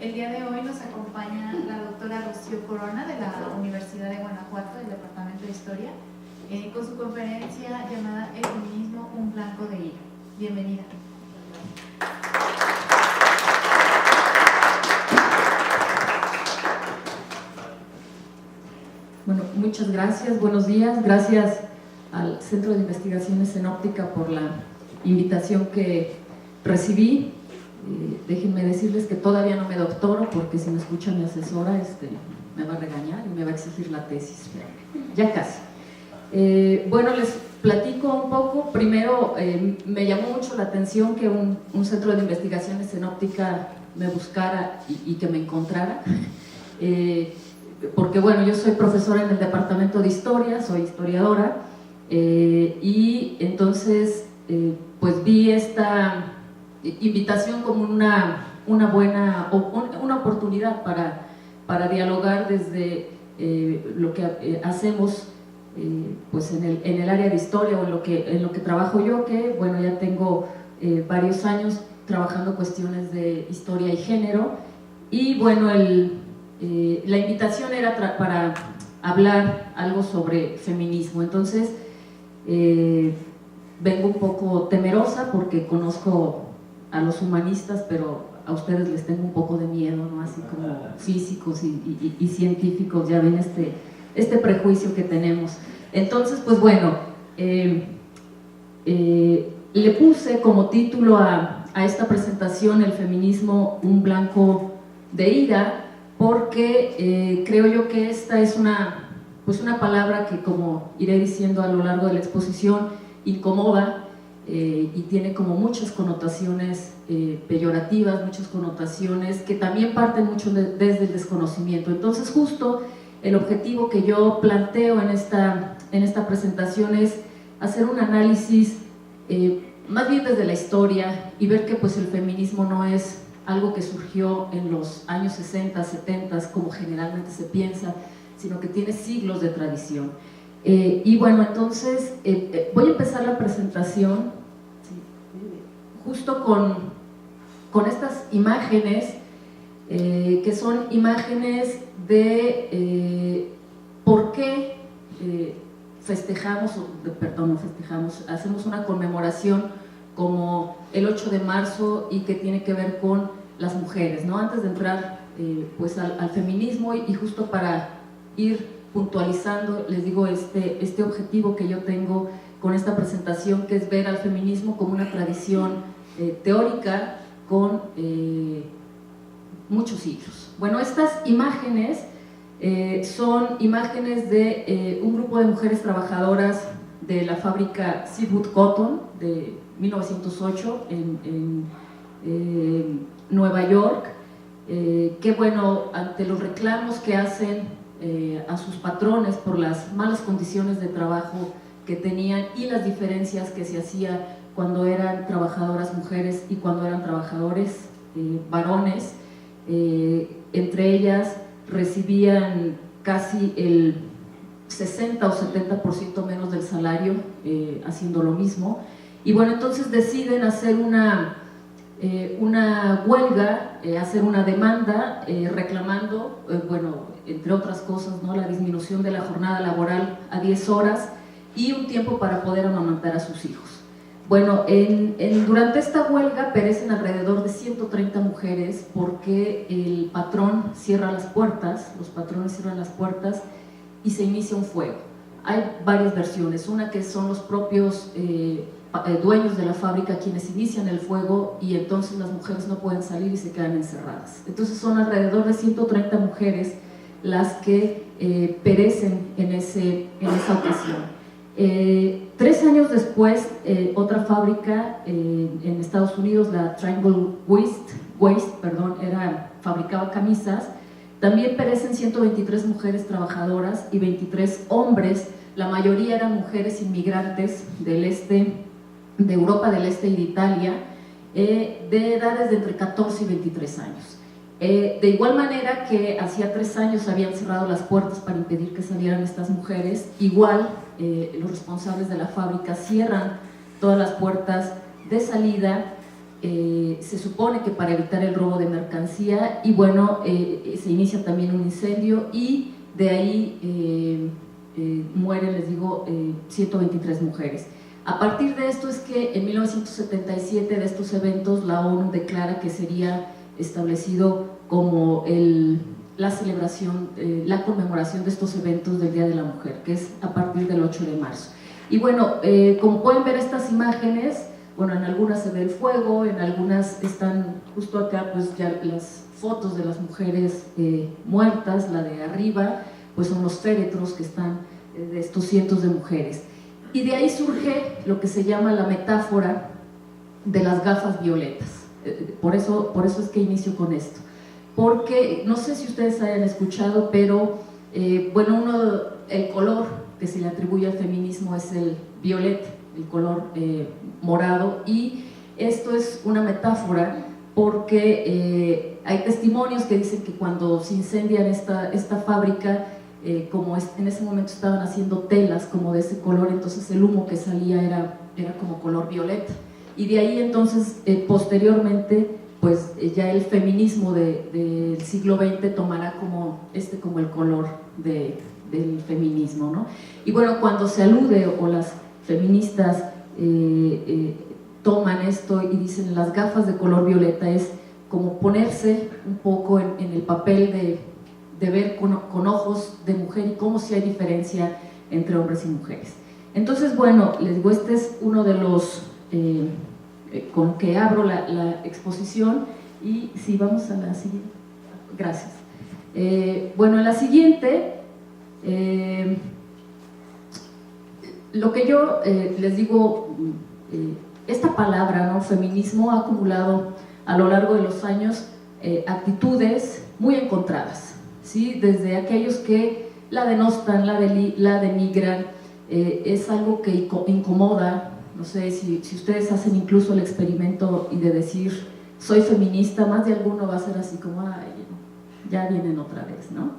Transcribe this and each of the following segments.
El día de hoy nos acompaña la doctora Rocío Corona de la Universidad de Guanajuato, del Departamento de Historia, con su conferencia llamada El feminismo, un blanco de ira. Bienvenida. Bueno, muchas gracias, buenos días, gracias al Centro de Investigaciones en Óptica por la invitación que recibí. Déjenme decirles que todavía no me doctoro porque si me escucha mi asesora me va a regañar y me va a exigir la tesis, ya casi. Bueno, les platico un poco. Primero, me llamó mucho la atención que un centro de investigaciones en óptica me buscara y que me encontrara, porque bueno, yo soy profesora en el departamento de historia, soy historiadora, y entonces pues vi esta invitación como una buena una oportunidad para dialogar desde lo que hacemos pues en el área de historia o en lo que trabajo yo, que bueno, ya tengo varios años trabajando cuestiones de historia y género. Y bueno, la invitación era para hablar algo sobre feminismo. Entonces vengo un poco temerosa porque conozco a los humanistas, pero a ustedes les tengo un poco de miedo, ¿no? Así como físicos y científicos, ya ven este prejuicio que tenemos. Entonces, pues bueno, le puse como título a esta presentación El feminismo, un blanco de ira, porque creo yo que esta es una palabra que, como iré diciendo a lo largo de la exposición, incomoda y tiene como muchas connotaciones peyorativas, muchas connotaciones que también parten mucho desde el desconocimiento. Entonces, justo el objetivo que yo planteo en esta presentación es hacer un análisis más bien desde la historia y ver que pues el feminismo no es algo que surgió en los años 60, 70, como generalmente se piensa, sino que tiene siglos de tradición. Y bueno, entonces voy a empezar la presentación justo con estas imágenes, que son imágenes de por qué hacemos una conmemoración como el 8 de marzo y que tiene que ver con las mujeres, ¿no? Antes de entrar pues al feminismo y justo para ir puntualizando, les digo, este objetivo que yo tengo con esta presentación, que es ver al feminismo como una tradición teórica con muchos siglos. Bueno, estas imágenes son imágenes de un grupo de mujeres trabajadoras de la fábrica Seawood Cotton de 1908 en Nueva York, que bueno, ante los reclamos que hacen a sus patrones por las malas condiciones de trabajo que tenían y las diferencias que se hacía cuando eran trabajadoras mujeres y cuando eran trabajadores varones, entre ellas recibían casi el 60 o 70% menos del salario haciendo lo mismo. Y bueno, entonces deciden hacer una huelga, hacer una demanda reclamando, bueno, entre otras cosas, ¿no?, la disminución de la jornada laboral a 10 horas y un tiempo para poder amamantar a sus hijos. Bueno, durante esta huelga perecen alrededor de 130 mujeres porque el patrón cierra las puertas, los patrones cierran las puertas y se inicia un fuego. Hay varias versiones, una que son los propios dueños de la fábrica quienes inician el fuego y entonces las mujeres no pueden salir y se quedan encerradas. Entonces son alrededor de 130 mujeres las que perecen en esa ocasión. 3 años después, otra fábrica en Estados Unidos, la Triangle Waste, fabricaba camisas. También perecen 123 mujeres trabajadoras y 23 hombres. La mayoría eran mujeres inmigrantes del este, de Europa del Este y de Italia, de edades de entre 14 y 23 años. De igual manera que hacía 3 años habían cerrado las puertas para impedir que salieran estas mujeres, igual los responsables de la fábrica cierran todas las puertas de salida se supone que para evitar el robo de mercancía, y bueno, se inicia también un incendio y de ahí mueren, les digo, 123 mujeres. A partir de esto es que en 1977 de estos eventos la ONU declara que sería establecido como la celebración, la conmemoración de estos eventos del Día de la Mujer, que es a partir del 8 de marzo. Y bueno, como pueden ver estas imágenes, bueno, en algunas se ve el fuego, en algunas están justo acá pues ya las fotos de las mujeres muertas, la de arriba pues son los féretros que están de estos cientos de mujeres. Y de ahí surge lo que se llama la metáfora de las gafas violetas. Por eso es que inicio con esto. Porque, no sé si ustedes hayan escuchado, pero bueno, el color que se le atribuye al feminismo es el violeta, el color morado, y esto es una metáfora porque hay testimonios que dicen que cuando se incendian esta fábrica, como en ese momento estaban haciendo telas como de ese color, entonces el humo que salía era como color violeta, y de ahí entonces posteriormente pues ya el feminismo del siglo XX tomará como el color del feminismo, ¿no? Y bueno, cuando se alude o las feministas toman esto y dicen las gafas de color violeta, es como ponerse un poco en el papel de ver con ojos de mujer y cómo sí hay diferencia entre hombres y mujeres. Entonces, bueno, les digo, este es uno de los con que abro la exposición, y si vamos a la siguiente, gracias. Bueno, en la siguiente, lo que yo les digo, esta palabra, ¿no?, feminismo, ha acumulado a lo largo de los años actitudes muy encontradas, ¿sí? Desde aquellos que la denostan, la denigran, es algo que incomoda. No sé si ustedes hacen incluso el experimento y de decir soy feminista, más de alguno va a ser así como ay, ya vienen otra vez, ¿no?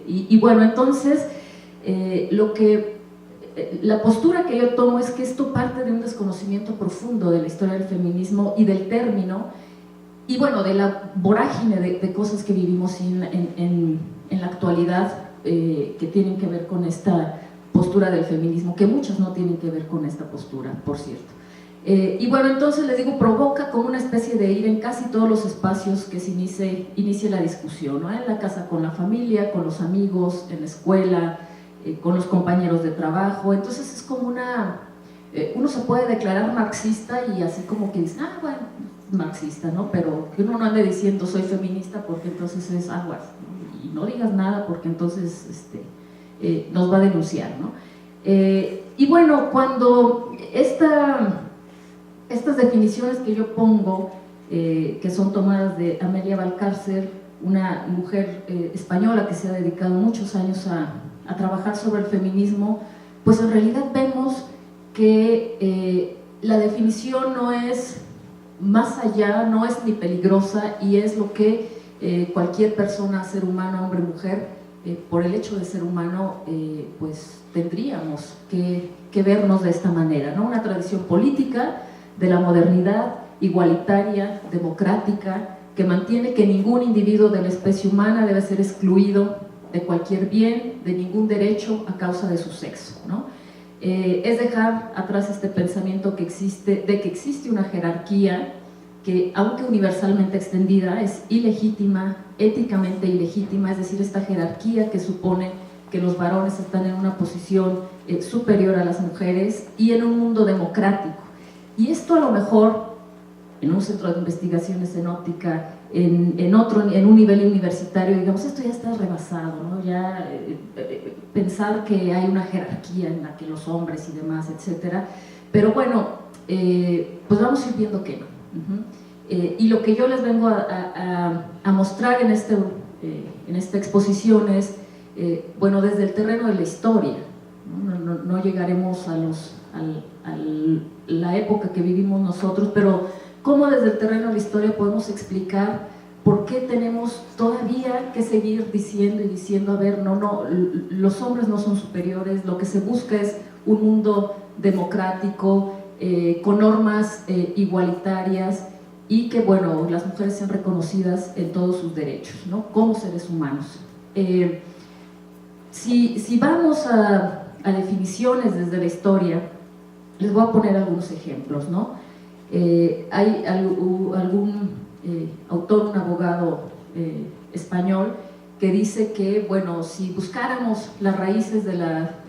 Y bueno, entonces la postura que yo tomo es que esto parte de un desconocimiento profundo de la historia del feminismo y del término, y bueno, de la vorágine de cosas que vivimos en la actualidad, que tienen que ver con esta postura del feminismo, que muchas no tienen que ver con esta postura, por cierto. Y bueno, entonces les digo, provoca como una especie de ir en casi todos los espacios que se inicie la discusión, ¿no? En la casa con la familia, con los amigos, en la escuela, con los compañeros de trabajo. Entonces es como uno se puede declarar marxista y así como que dice, bueno, marxista, ¿no? Pero que uno no ande diciendo soy feminista porque entonces es aguas, ¿no? Y no digas nada porque entonces nos va a denunciar, ¿no? Y bueno, cuando estas definiciones que yo pongo, que son tomadas de Amelia Valcárcel, una mujer española que se ha dedicado muchos años a trabajar sobre el feminismo, pues en realidad vemos que la definición no es más allá, no es ni peligrosa, y es lo que cualquier persona, ser humano, hombre, mujer, por el hecho de ser humano, pues tendríamos que vernos de esta manera, ¿no? Una tradición política de la modernidad, igualitaria, democrática, que mantiene que ningún individuo de la especie humana debe ser excluido de cualquier bien, de ningún derecho a causa de su sexo, ¿no? Es dejar atrás este pensamiento de que existe una jerarquía que, aunque universalmente extendida, es ilegítima, éticamente ilegítima, es decir, esta jerarquía que supone que los varones están en una posición superior a las mujeres y en un mundo democrático. Y esto a lo mejor en un centro de investigaciones en óptica, en un nivel universitario, digamos, esto ya está rebasado, ¿no? Ya pensar que hay una jerarquía en la que los hombres y demás, etcétera. Pero bueno, pues vamos a ir viendo que no. Y lo que yo les vengo a mostrar en esta exposición es, bueno, desde el terreno de la historia, ¿no? No llegaremos a la época que vivimos nosotros, pero cómo desde el terreno de la historia podemos explicar por qué tenemos todavía que seguir diciendo, a ver, no, los hombres no son superiores, lo que se busca es un mundo democrático, con normas igualitarias, y que, bueno, las mujeres sean reconocidas en todos sus derechos, ¿no? Como seres humanos. Si vamos a definiciones desde la historia, les voy a poner algunos ejemplos, ¿no? Hay algún autor, un abogado español, que dice que, bueno, si buscáramos las raíces de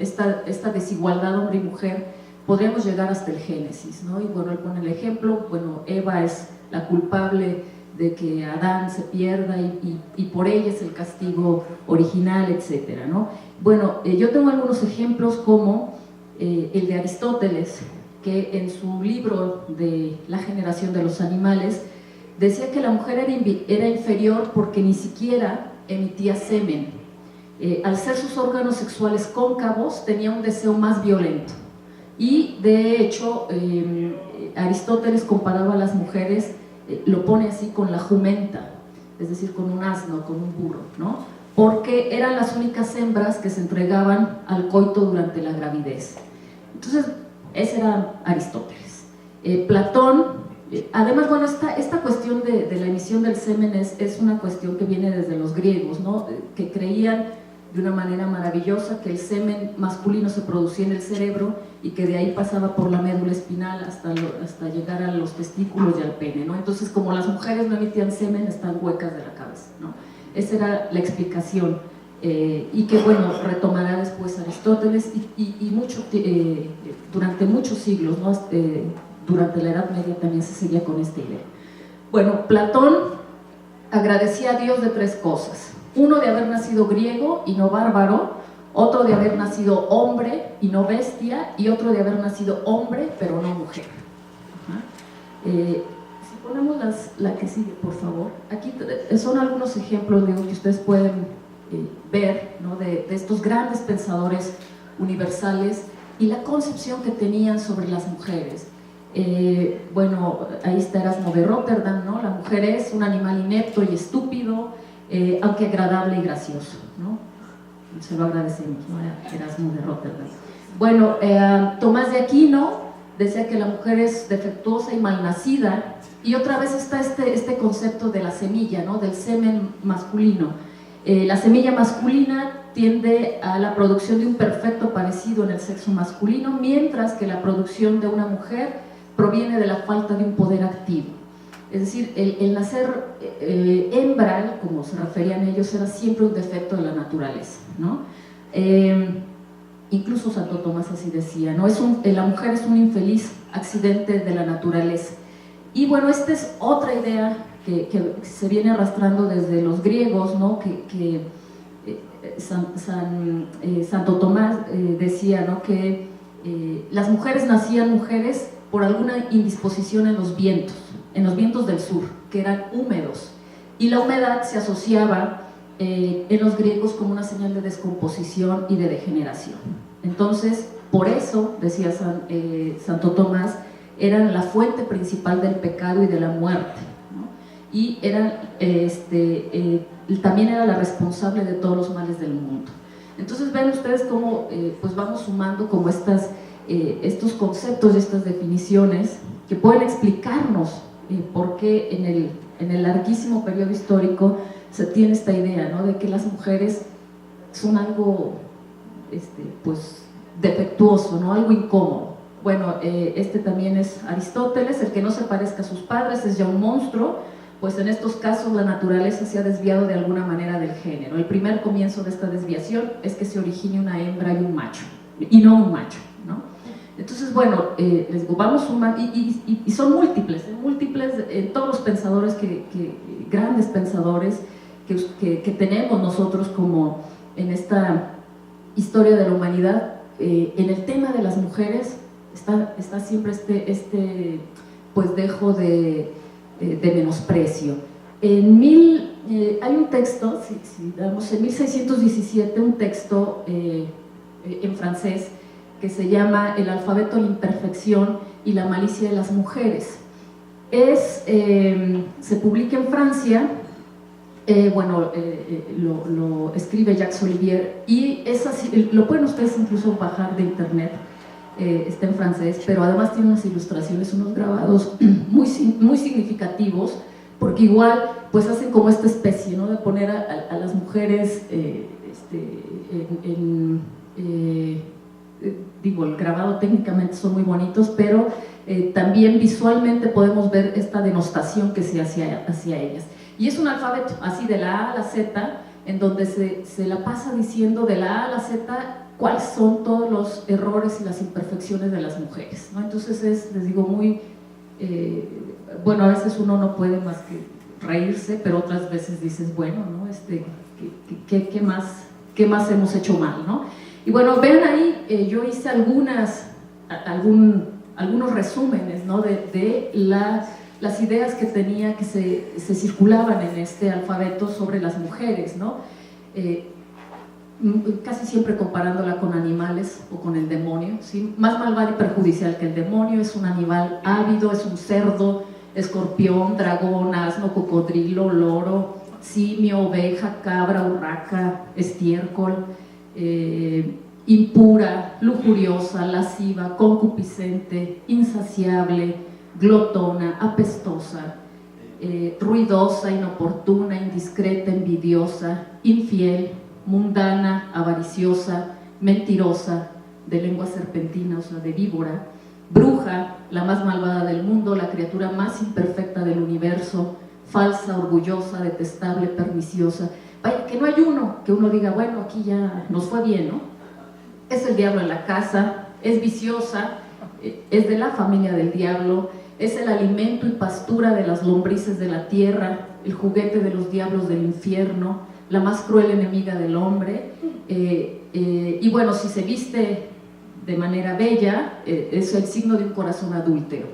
esta desigualdad hombre y mujer, podríamos llegar hasta el Génesis, ¿no? Y bueno, él pone el ejemplo, bueno, Eva es la culpable de que Adán se pierda y por ella es el castigo original, etcétera, ¿no? Bueno, yo tengo algunos ejemplos como el de Aristóteles, que en su libro de La generación de los animales decía que la mujer era inferior porque ni siquiera emitía semen. Al ser sus órganos sexuales cóncavos, tenía un deseo más violento. Y de hecho, Aristóteles comparaba a las mujeres, lo pone así, con la jumenta, es decir, con un asno, con un burro, ¿no? Porque eran las únicas hembras que se entregaban al coito durante la gravidez. Entonces, ese era Aristóteles. Platón, además, bueno, esta cuestión de la emisión del semen es una cuestión que viene desde los griegos, ¿no? Que creían de una manera maravillosa que el semen masculino se producía en el cerebro y que de ahí pasaba por la médula espinal hasta llegar a los testículos y al pene, ¿no? Entonces, como las mujeres no emitían semen, están huecas de la cabeza, ¿no? Esa era la explicación, y que, bueno, retomará después Aristóteles y durante muchos siglos, ¿no? Durante la Edad Media también se seguía con esta idea. Bueno, Platón agradecía a Dios de tres cosas: uno, de haber nacido griego y no bárbaro; otro, de haber nacido hombre y no bestia; y otro, de haber nacido hombre pero no mujer. Si ponemos la que sigue, por favor. Aquí son algunos ejemplos, digo, que ustedes pueden ver, ¿no? de estos grandes pensadores universales y la concepción que tenían sobre las mujeres. Bueno, ahí está Erasmo de Róterdam, ¿no? La mujer es un animal inepto y estúpido, aunque agradable y gracioso, ¿no? Se lo agradecemos, ¿no? A Erasmo de Róterdam. Bueno, Tomás de Aquino decía que la mujer es defectuosa y malnacida, y otra vez está este concepto de la semilla, ¿no? Del semen masculino. La semilla masculina tiende a la producción de un perfecto parecido en el sexo masculino, mientras que la producción de una mujer proviene de la falta de un poder activo. Es decir, el nacer hembra, como se referían ellos, era siempre un defecto de la naturaleza, ¿no? Incluso Santo Tomás así decía, ¿no? La mujer es un infeliz accidente de la naturaleza. Y bueno, esta es otra idea que se viene arrastrando desde los griegos, ¿no? Santo Tomás decía, ¿no? Que las mujeres nacían mujeres por alguna indisposición en los vientos del sur, que eran húmedos, y la humedad se asociaba en los griegos como una señal de descomposición y de degeneración. Entonces, por eso, decía Santo Tomás, eran la fuente principal del pecado y de la muerte, ¿no? Y también era la responsable de todos los males del mundo. Entonces ven ustedes cómo pues vamos sumando como estos conceptos y estas definiciones que pueden explicarnos por qué en el larguísimo periodo histórico se tiene esta idea, ¿no? De que las mujeres son algo pues defectuoso, ¿no? Algo incómodo. Bueno, también es Aristóteles: el que no se parezca a sus padres es ya un monstruo, pues en estos casos la naturaleza se ha desviado de alguna manera del género. El primer comienzo de esta desviación es que se origine una hembra y un macho, y no un macho, ¿no? Entonces, bueno, les digo, vamos sumando, y son múltiples todos los pensadores, grandes pensadores que tenemos nosotros como en esta historia de la humanidad. En el tema de las mujeres está siempre pues dejo de menosprecio. Hay un texto, si damos en 1617, un texto en francés que se llama El alfabeto de la imperfección y la malicia de las mujeres. Se publica en Francia, lo escribe Jacques Olivier, y es así, lo pueden ustedes incluso bajar de internet. está en francés, pero además tiene unas ilustraciones, unos grabados muy significativos, porque igual pues hacen como esta especie, ¿no?, de poner a las mujeres digo, el grabado técnicamente son muy bonitos, pero también visualmente podemos ver esta denostación que se hace hacia ellas. Y es un alfabeto, así de la A a la Z, en donde se la pasa diciendo de la A a la Z cuáles son todos los errores y las imperfecciones de las mujeres, ¿no? Entonces es, les digo, muy, bueno, a veces uno no puede más que reírse, pero otras veces dices, bueno, ¿no? ¿Qué más hemos hecho mal, ¿no? Y bueno, vean ahí, yo hice algunos resúmenes, ¿no?, de las ideas que tenía, que se circulaban en este alfabeto sobre las mujeres, ¿no? Casi siempre comparándola con animales o con el demonio, ¿sí? Más malvada y perjudicial que el demonio, es un animal ávido, es un cerdo, escorpión, dragón, asno, cocodrilo, loro, simio, oveja, cabra, urraca, estiércol, impura, lujuriosa, lasciva, concupiscente, insaciable, glotona, apestosa, ruidosa, inoportuna, indiscreta, envidiosa, infiel, mundana, avariciosa, mentirosa, de lengua serpentina, o sea, de víbora, bruja, la más malvada del mundo, la criatura más imperfecta del universo, falsa, orgullosa, detestable, perniciosa. Vaya, que no hay uno que uno diga, bueno, aquí ya nos fue bien, ¿no? Es el diablo en la casa, es viciosa, es de la familia del diablo, es el alimento y pastura de las lombrices de la tierra, el juguete de los diablos del infierno, la más cruel enemiga del hombre, y bueno, si se viste de manera bella, es el signo de un corazón adúltero.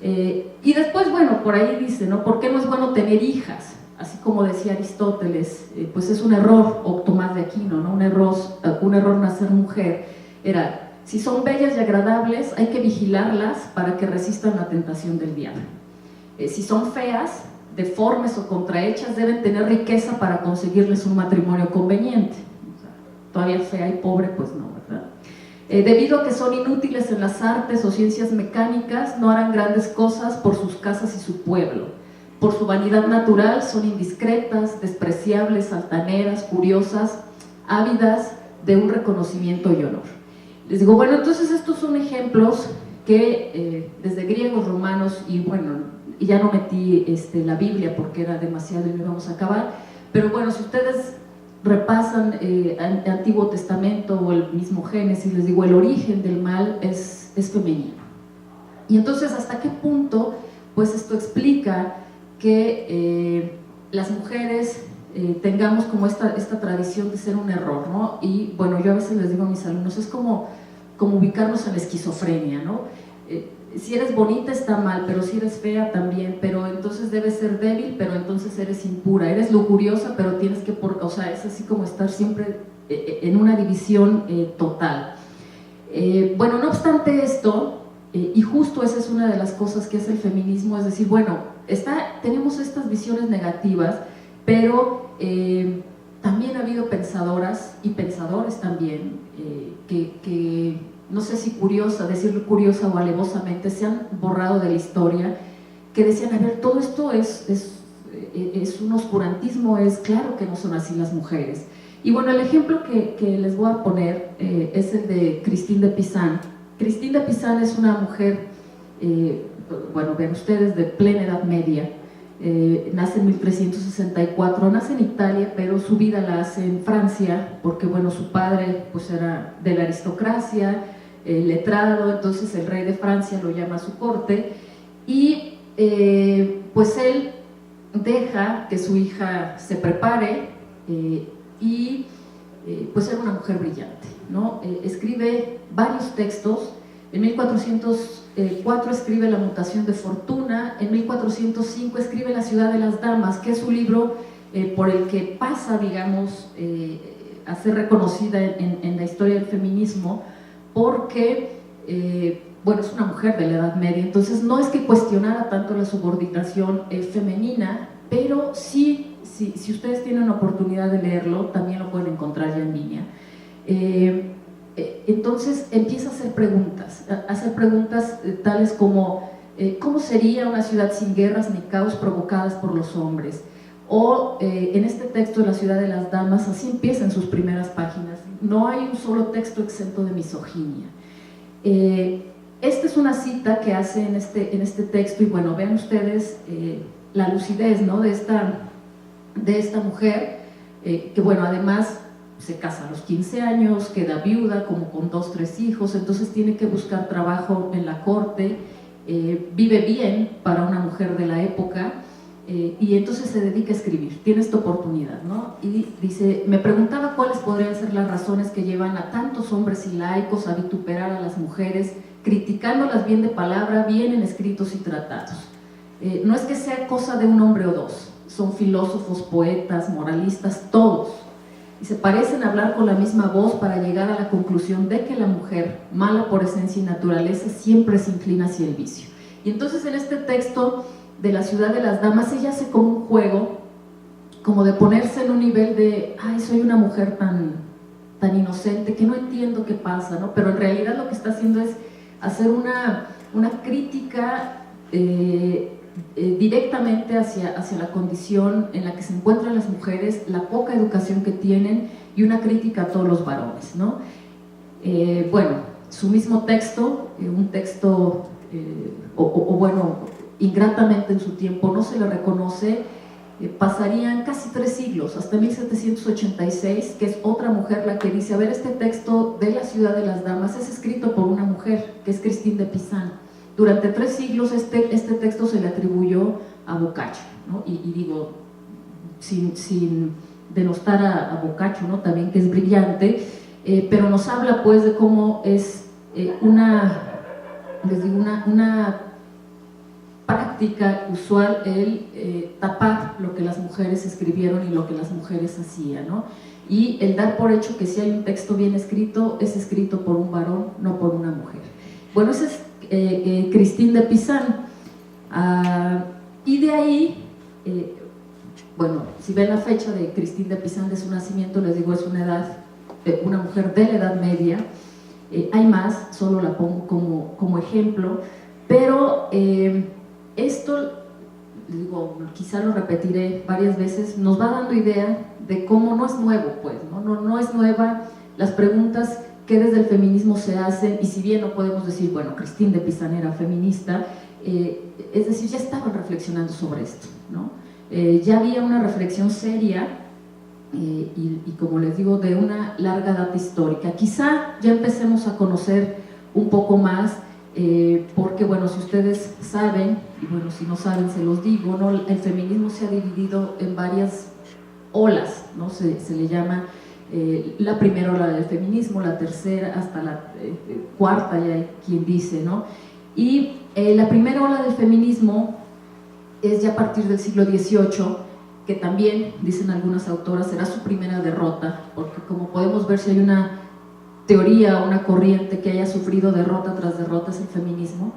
Y después, bueno, por ahí dice, ¿no?, ¿por qué no es bueno tener hijas? Así como decía Aristóteles, pues es un error, o Tomás de Aquino, ¿no?, un error nacer mujer. Era, si son bellas y agradables, hay que vigilarlas para que resistan la tentación del diablo. Si son feas, deformes o contrahechas, deben tener riqueza para conseguirles un matrimonio conveniente. O sea, todavía fea y pobre, pues no, ¿verdad? Debido a que son inútiles en las artes o ciencias mecánicas, no harán grandes cosas por sus casas y su pueblo. Por su vanidad natural son indiscretas, despreciables, altaneras, curiosas, ávidas de un reconocimiento y honor. Les digo, bueno, entonces estos son ejemplos que desde griegos, romanos, y bueno, ya no metí la Biblia porque era demasiado y no íbamos a acabar, pero bueno, si ustedes repasan el Antiguo Testamento o el mismo Génesis, les digo, el origen del mal es femenino. Y entonces, ¿hasta qué punto pues esto explica que las mujeres tengamos como esta tradición de ser un error, ¿no? Y bueno, yo a veces les digo a mis alumnos, es como ubicarnos en la esquizofrenia, ¿no? Si eres bonita está mal, pero si eres fea también, pero entonces debes ser débil, pero entonces eres impura, eres lujuriosa, pero tienes que, o sea, es así como estar siempre en una división total. Bueno, no obstante esto, y justo esa es una de las cosas que hace el feminismo, es decir, bueno, tenemos estas visiones negativas, pero también ha habido pensadoras y pensadores también que no sé si decirlo curiosa o alevosamente, se han borrado de la historia, que decían, a ver, todo esto es un oscurantismo, es claro que no son así las mujeres. Y bueno, el ejemplo que les voy a poner es el de Christine de Pizan. Christine de Pizan es una mujer, bueno, ven ustedes, de plena Edad Media, nace en 1364, nace en Italia, pero su vida la hace en Francia, porque bueno, su padre pues era de la aristocracia, letrado, entonces el rey de Francia lo llama a su corte, y pues él deja que su hija se prepare, y pues era una mujer brillante, ¿no? Escribe varios textos. En 1404 escribe La mutación de fortuna, en 1405 escribe La ciudad de las damas, que es un libro por el que pasa, digamos, a ser reconocida en la historia del feminismo, porque, bueno, es una mujer de la Edad Media, entonces no es que cuestionara tanto la subordinación femenina, pero sí, si ustedes tienen la oportunidad de leerlo, también lo pueden encontrar ya en línea. entonces empieza a hacer preguntas tales como ¿cómo sería una ciudad sin guerras ni caos provocadas por los hombres? O en este texto de La ciudad de las damas, así empieza en sus primeras páginas, no hay un solo texto exento de misoginia. Esta es una cita que hace en este texto, y bueno, vean ustedes la lucidez, ¿no?, de esta mujer, que bueno, además se casa a los 15 años, queda viuda como con 2 o 3 hijos, entonces tiene que buscar trabajo en la corte, vive bien para una mujer de la época, y entonces se dedica a escribir, tiene esta oportunidad, ¿no? Y dice, me preguntaba cuáles podrían ser las razones que llevan a tantos hombres y laicos a vituperar a las mujeres, criticándolas bien de palabra, bien en escritos y tratados. No es que sea cosa de un hombre o dos, son filósofos, poetas, moralistas, todos, y se parecen hablar con la misma voz para llegar a la conclusión de que la mujer, mala por esencia y naturaleza, siempre se inclina hacia el vicio. Y entonces en este texto de La ciudad de las damas, ella hace como un juego, como de ponerse en un nivel de, ay, soy una mujer tan inocente que no entiendo qué pasa, ¿no? Pero en realidad lo que está haciendo es hacer una crítica directamente hacia la condición en la que se encuentran las mujeres, la poca educación que tienen, y una crítica a todos los varones, ¿no? Bueno, su mismo texto, un texto, bueno, ingratamente en su tiempo no se le reconoce, pasarían casi 3 siglos, hasta 1786, que es otra mujer la que dice, a ver, este texto de La ciudad de las damas es escrito por una mujer, que es Christine de Pizan. Durante 3 siglos este texto se le atribuyó a Boccaccio, ¿no? Y digo, sin denostar a Boccaccio, ¿no?, también, que es brillante, pero nos habla pues de cómo es una práctica usual el tapar lo que las mujeres escribieron y lo que las mujeres hacían, ¿no? Y el dar por hecho que si hay un texto bien escrito, es escrito por un varón, no por una mujer. Bueno, ese es Christine de Pizan. Y de ahí, bueno, si ven la fecha de Christine de Pizan, de su nacimiento, les digo, es una mujer de la Edad Media. Hay más, solo la pongo como ejemplo, pero esto, digo, quizá lo repetiré varias veces, nos va dando idea de cómo no es nuevo, pues, no es nueva las preguntas que desde el feminismo se hacen, y si bien no podemos decir, bueno, Christine de Pizan era feminista, es decir, ya estaban reflexionando sobre esto, ¿no? Ya había una reflexión seria, y como les digo, de una larga data histórica. Quizá ya empecemos a conocer un poco más, porque bueno, si ustedes saben, y bueno, si no saben se los digo, ¿no?, el feminismo se ha dividido en varias olas, ¿no? Se le llama la primera ola del feminismo, la tercera, hasta la cuarta, ya hay quien dice, ¿no? Y la primera ola del feminismo es ya a partir del siglo XVIII, que también, dicen algunas autoras, será su primera derrota, porque como podemos ver, si hay una teoría, una corriente que haya sufrido derrota tras derrota, es el feminismo.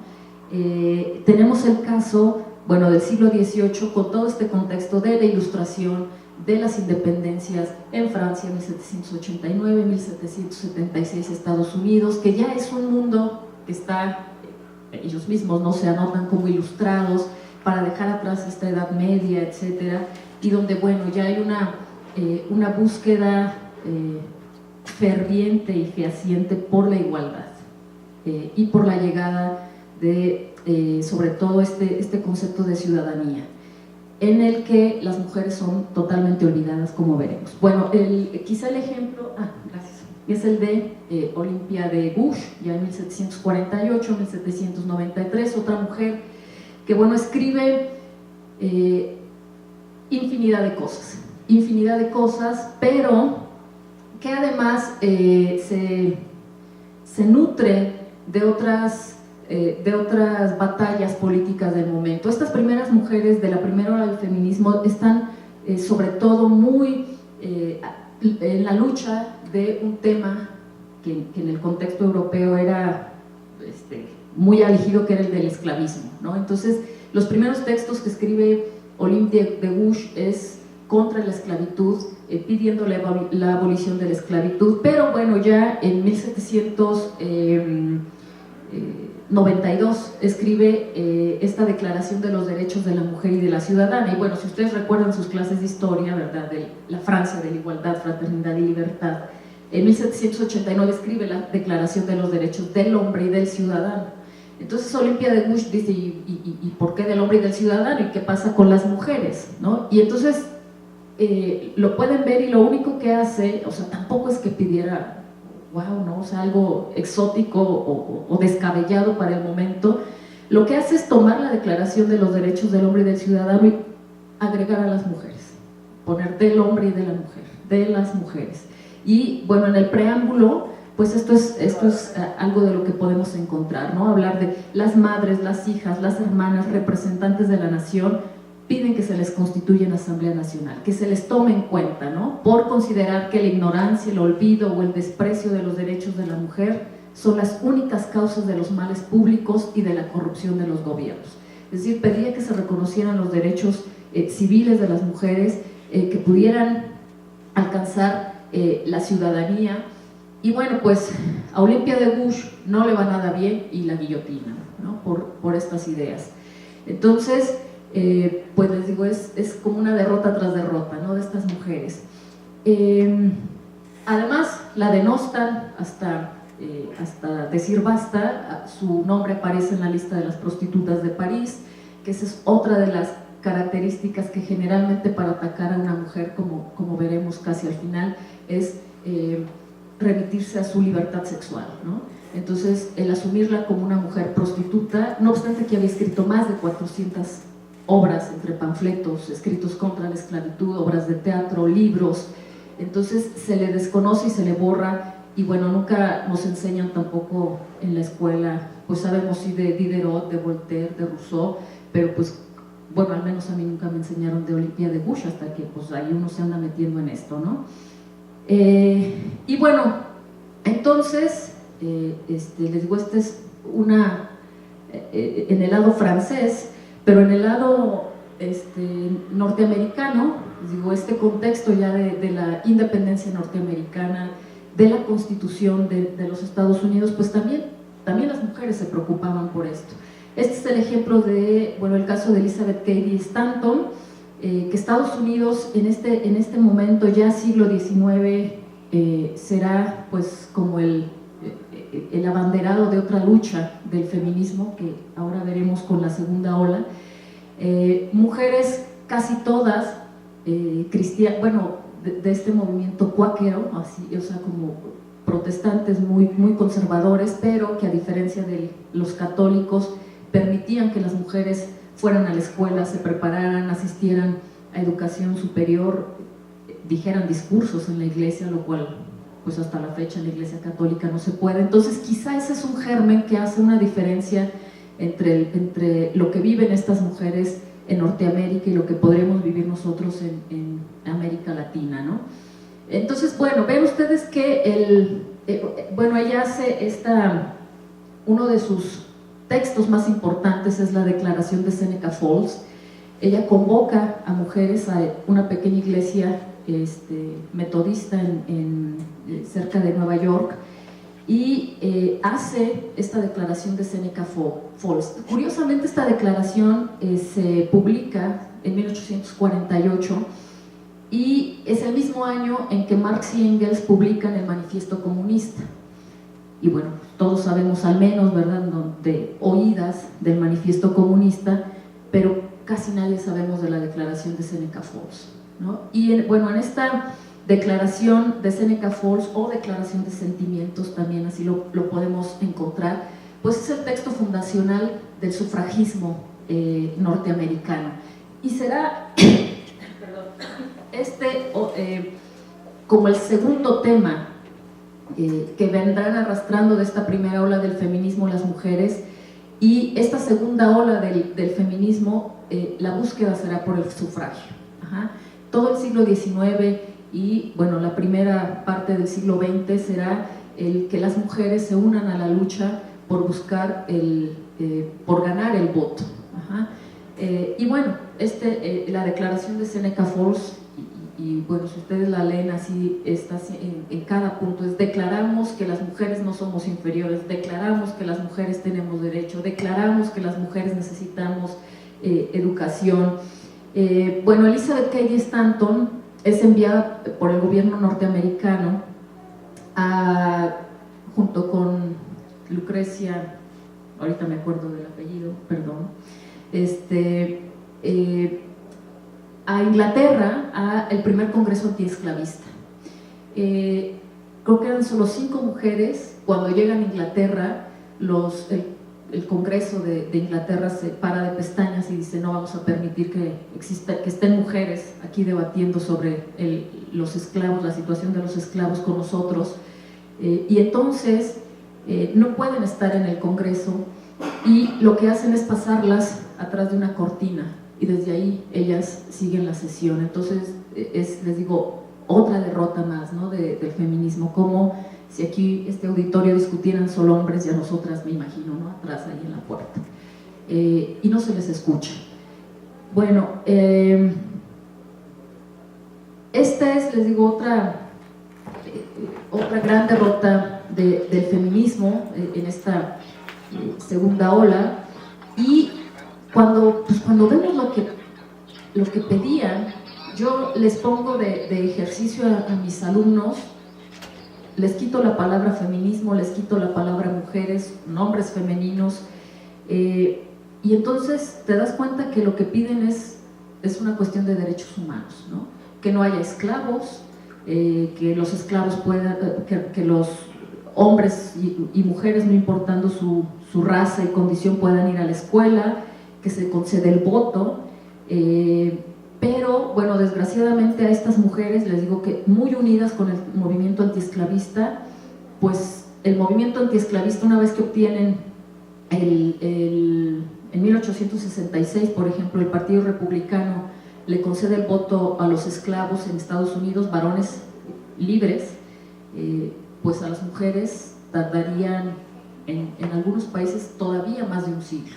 Tenemos el caso, bueno, del siglo XVIII, con todo este contexto de la Ilustración, de las independencias en Francia, 1789, 1776 Estados Unidos, que ya es un mundo que está, ellos mismos no se anotan como ilustrados, para dejar atrás esta Edad Media, etcétera, y donde, bueno, ya hay una búsqueda ferviente y fehaciente por la igualdad, y por la llegada de, sobre todo, este concepto de ciudadanía, en el que las mujeres son totalmente olvidadas, como veremos. Bueno, quizá el ejemplo, gracias, es el de Olympia de Gouges, ya en 1748, 1793, otra mujer que, bueno, escribe infinidad de cosas, pero que además se nutre de otras batallas políticas del momento. Estas primeras mujeres de la primera ola del feminismo están sobre todo muy en la lucha de un tema que en el contexto europeo era muy elegido, que era el del esclavismo, ¿no? Entonces, los primeros textos que escribe Olympia de Gouges es contra la esclavitud, pidiendo la abolición de la esclavitud, pero bueno, ya en 1792 escribe esta Declaración de los Derechos de la Mujer y de la Ciudadana. Y bueno, si ustedes recuerdan sus clases de historia, ¿verdad?, de la Francia de la igualdad, fraternidad y libertad, en 1789 escribe la Declaración de los Derechos del Hombre y del Ciudadano. Entonces Olympia de Gouges dice, ¿y por qué del hombre y del ciudadano? ¿Y qué pasa con las mujeres? ¿No? Y entonces lo pueden ver, y lo único que hace, o sea, tampoco es que pidiera, wow, ¿no? O sea, algo exótico o descabellado para el momento. Lo que hace es tomar la Declaración de los Derechos del Hombre y del Ciudadano y agregar a las mujeres, poner del hombre y de la mujer, de las mujeres. Y bueno, en el preámbulo, pues esto es algo de lo que podemos encontrar, ¿no? Hablar de las madres, las hijas, las hermanas, representantes de la nación, piden que se les constituya en Asamblea Nacional, que se les tome en cuenta, ¿no?, por considerar que la ignorancia, el olvido o el desprecio de los derechos de la mujer son las únicas causas de los males públicos y de la corrupción de los gobiernos. Es decir, pedía que se reconocieran los derechos civiles de las mujeres, que pudieran alcanzar la ciudadanía. Y bueno, pues a Olympia de Gouges no le va nada bien y la guillotina, ¿no?, por estas ideas. Entonces, pues les digo, es como una derrota tras derrota, ¿no?, de estas mujeres. Además, la denostan hasta decir basta. Su nombre aparece en la lista de las prostitutas de París, que esa es otra de las características que generalmente para atacar a una mujer, como veremos casi al final, es remitirse a su libertad sexual, ¿no? Entonces, el asumirla como una mujer prostituta, no obstante que había escrito más de 400 obras, entre panfletos, escritos contra la esclavitud, obras de teatro, libros, entonces se le desconoce y se le borra. Y bueno, nunca nos enseñan tampoco en la escuela, pues sabemos sí de Diderot, de Voltaire, de Rousseau, pero pues bueno, al menos a mí nunca me enseñaron de Olympia de Gouges, hasta que pues ahí uno se anda metiendo en esto, ¿no? Y bueno, entonces, les digo, este es en el lado francés, pero en el lado norteamericano, les digo, este contexto ya de la independencia norteamericana, de la Constitución de los Estados Unidos, pues también las mujeres se preocupaban por esto. Este es el ejemplo de, bueno, el caso de Elizabeth Cady Stanton, que Estados Unidos en este momento, ya siglo XIX, será pues como el abanderado de otra lucha del feminismo, que ahora veremos con la segunda ola. Mujeres casi todas cristianas, bueno, de este movimiento cuáquero, así, o sea, como protestantes muy conservadores, pero que a diferencia de los católicos permitían que las mujeres fueran a la escuela, se prepararan, asistieran a educación superior, dijeran discursos en la iglesia, lo cual pues hasta la fecha en la iglesia católica no se puede. Entonces quizá ese es un germen que hace una diferencia entre lo que viven estas mujeres en Norteamérica y lo que podremos vivir nosotros en América Latina, ¿no? Entonces, bueno, ven ustedes que ella hace uno de sus textos más importantes es la Declaración de Seneca Falls. Ella convoca a mujeres a una pequeña iglesia metodista cerca de Nueva York, y hace esta declaración de Seneca Falls. Curiosamente, esta declaración se publica en 1848 y es el mismo año en que Marx y Engels publican el Manifiesto Comunista. Y bueno, todos sabemos al menos, ¿verdad?, de oídas del Manifiesto Comunista, pero casi nadie sabemos de la declaración de Seneca Falls, ¿no? Y bueno, en esta declaración de Seneca Falls, o declaración de sentimientos también, así lo podemos encontrar, pues es el texto fundacional del sufragismo norteamericano. Y será como el segundo tema que vendrán arrastrando de esta primera ola del feminismo las mujeres, y esta segunda ola del feminismo, la búsqueda será por el sufragio. Todo el siglo XIX y bueno, la primera parte del siglo XX será el que las mujeres se unan a la lucha por buscar por ganar el voto. Y bueno, la declaración de Seneca Falls y bueno, si ustedes la leen así, está en cada punto, es: declaramos que las mujeres no somos inferiores, declaramos que las mujeres tenemos derecho, declaramos que las mujeres necesitamos educación. Bueno, Elizabeth Cady Stanton es enviada por el gobierno norteamericano junto con Lucrecia, ahorita me acuerdo del apellido, perdón, a Inglaterra, al primer congreso antiesclavista. Creo que eran solo 5 mujeres. Cuando llegan a Inglaterra, el Congreso de Inglaterra se para de pestañas y dice: no vamos a permitir que estén mujeres aquí debatiendo sobre los esclavos, la situación de los esclavos con nosotros, y entonces no pueden estar en el Congreso, y lo que hacen es pasarlas atrás de una cortina, y desde ahí ellas siguen la sesión. Entonces les digo, otra derrota más, ¿no?, del feminismo. Como si aquí este auditorio discutieran solo hombres, y a nosotras, me imagino, ¿no?, atrás ahí en la puerta, y no se les escucha. Bueno, esta es, les digo, otra gran derrota del feminismo en esta segunda ola. Y cuando vemos lo que pedían, yo les pongo de ejercicio a mis alumnos, les quito la palabra feminismo, les quito la palabra mujeres, nombres femeninos, y entonces te das cuenta que lo que piden es una cuestión de derechos humanos, ¿no? Que no haya esclavos, que los esclavos puedan, que los hombres y mujeres, no importando su raza y condición, puedan ir a la escuela, que se concede el voto, pero bueno, desgraciadamente a estas mujeres, les digo que muy unidas con el movimiento antiesclavista, pues el movimiento antiesclavista, una vez que obtienen en 1866, por ejemplo, el Partido Republicano le concede el voto a los esclavos en Estados Unidos, varones libres, pues a las mujeres tardarían en algunos países todavía más de un siglo.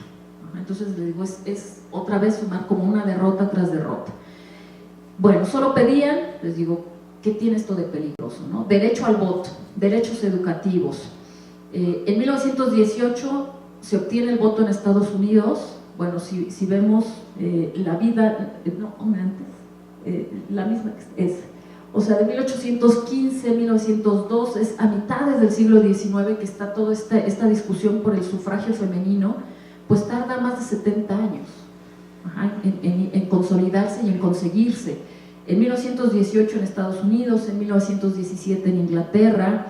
Entonces les digo, es otra vez sumar como una derrota tras derrota. Bueno, solo pedían, les digo, ¿qué tiene esto de peligroso, no? Derecho al voto, derechos educativos. En 1918 se obtiene el voto en Estados Unidos. Bueno, si vemos la vida, la misma es, o sea, de 1815 a 1902, es a mitades del siglo XIX que está toda esta discusión por el sufragio femenino, pues tarda más de 70 años en consolidarse y en conseguirse. En 1918 en Estados Unidos, en 1917 en Inglaterra,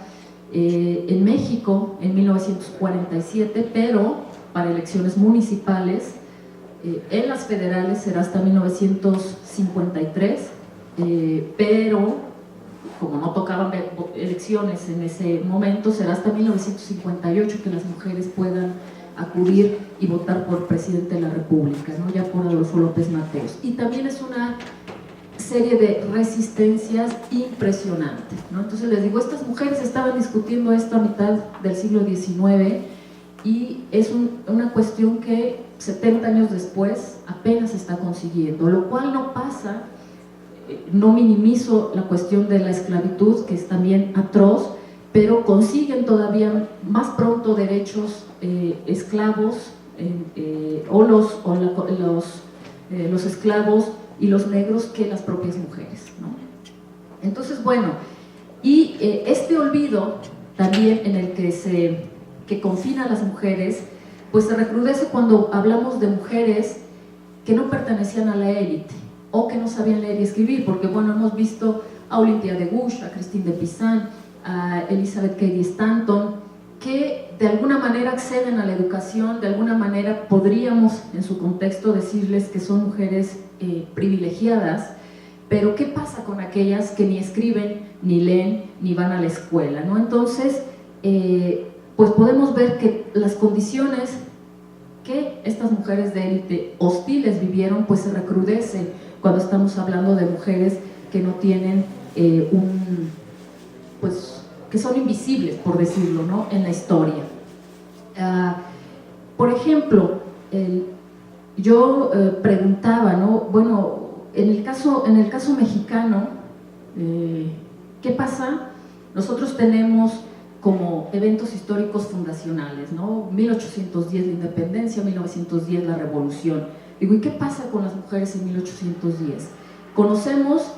en México en 1947, pero para elecciones municipales. En las federales será hasta 1953, pero como no tocaban elecciones en ese momento, será hasta 1958 que las mujeres puedan acudir y votar por presidente de la República, ¿no?, ya por Adolfo López Mateos. Y también es una serie de resistencias impresionantes, ¿no? Entonces les digo, estas mujeres estaban discutiendo esto a mitad del siglo XIX, y es una cuestión que 70 años después apenas se está consiguiendo, lo cual no pasa, no minimizo la cuestión de la esclavitud, que es también atroz, pero consiguen todavía más pronto derechos esclavos, o los esclavos y los negros, que las propias mujeres, ¿no? Entonces, bueno, y este olvido también en el que confina a las mujeres, pues se recrudece cuando hablamos de mujeres que no pertenecían a la élite o que no sabían leer y escribir, porque bueno, hemos visto a Olympia de Gouges, a Christine de Pizan, a Elizabeth Cady Stanton, que de alguna manera acceden a la educación, de alguna manera podríamos en su contexto decirles que son mujeres privilegiadas, pero ¿qué pasa con aquellas que ni escriben, ni leen, ni van a la escuela, ¿no? Entonces, pues podemos ver que las condiciones que estas mujeres de élite hostiles vivieron, pues se recrudecen cuando estamos hablando de mujeres que no tienen pues que son invisibles, por decirlo, ¿no?, en la historia. Por ejemplo, yo preguntaba, ¿no?, bueno, en el caso mexicano, ¿Qué pasa? Nosotros tenemos como eventos históricos fundacionales, ¿no? 1810 la independencia, 1910 la revolución. Digo, ¿y qué pasa con las mujeres en 1810? Conocemos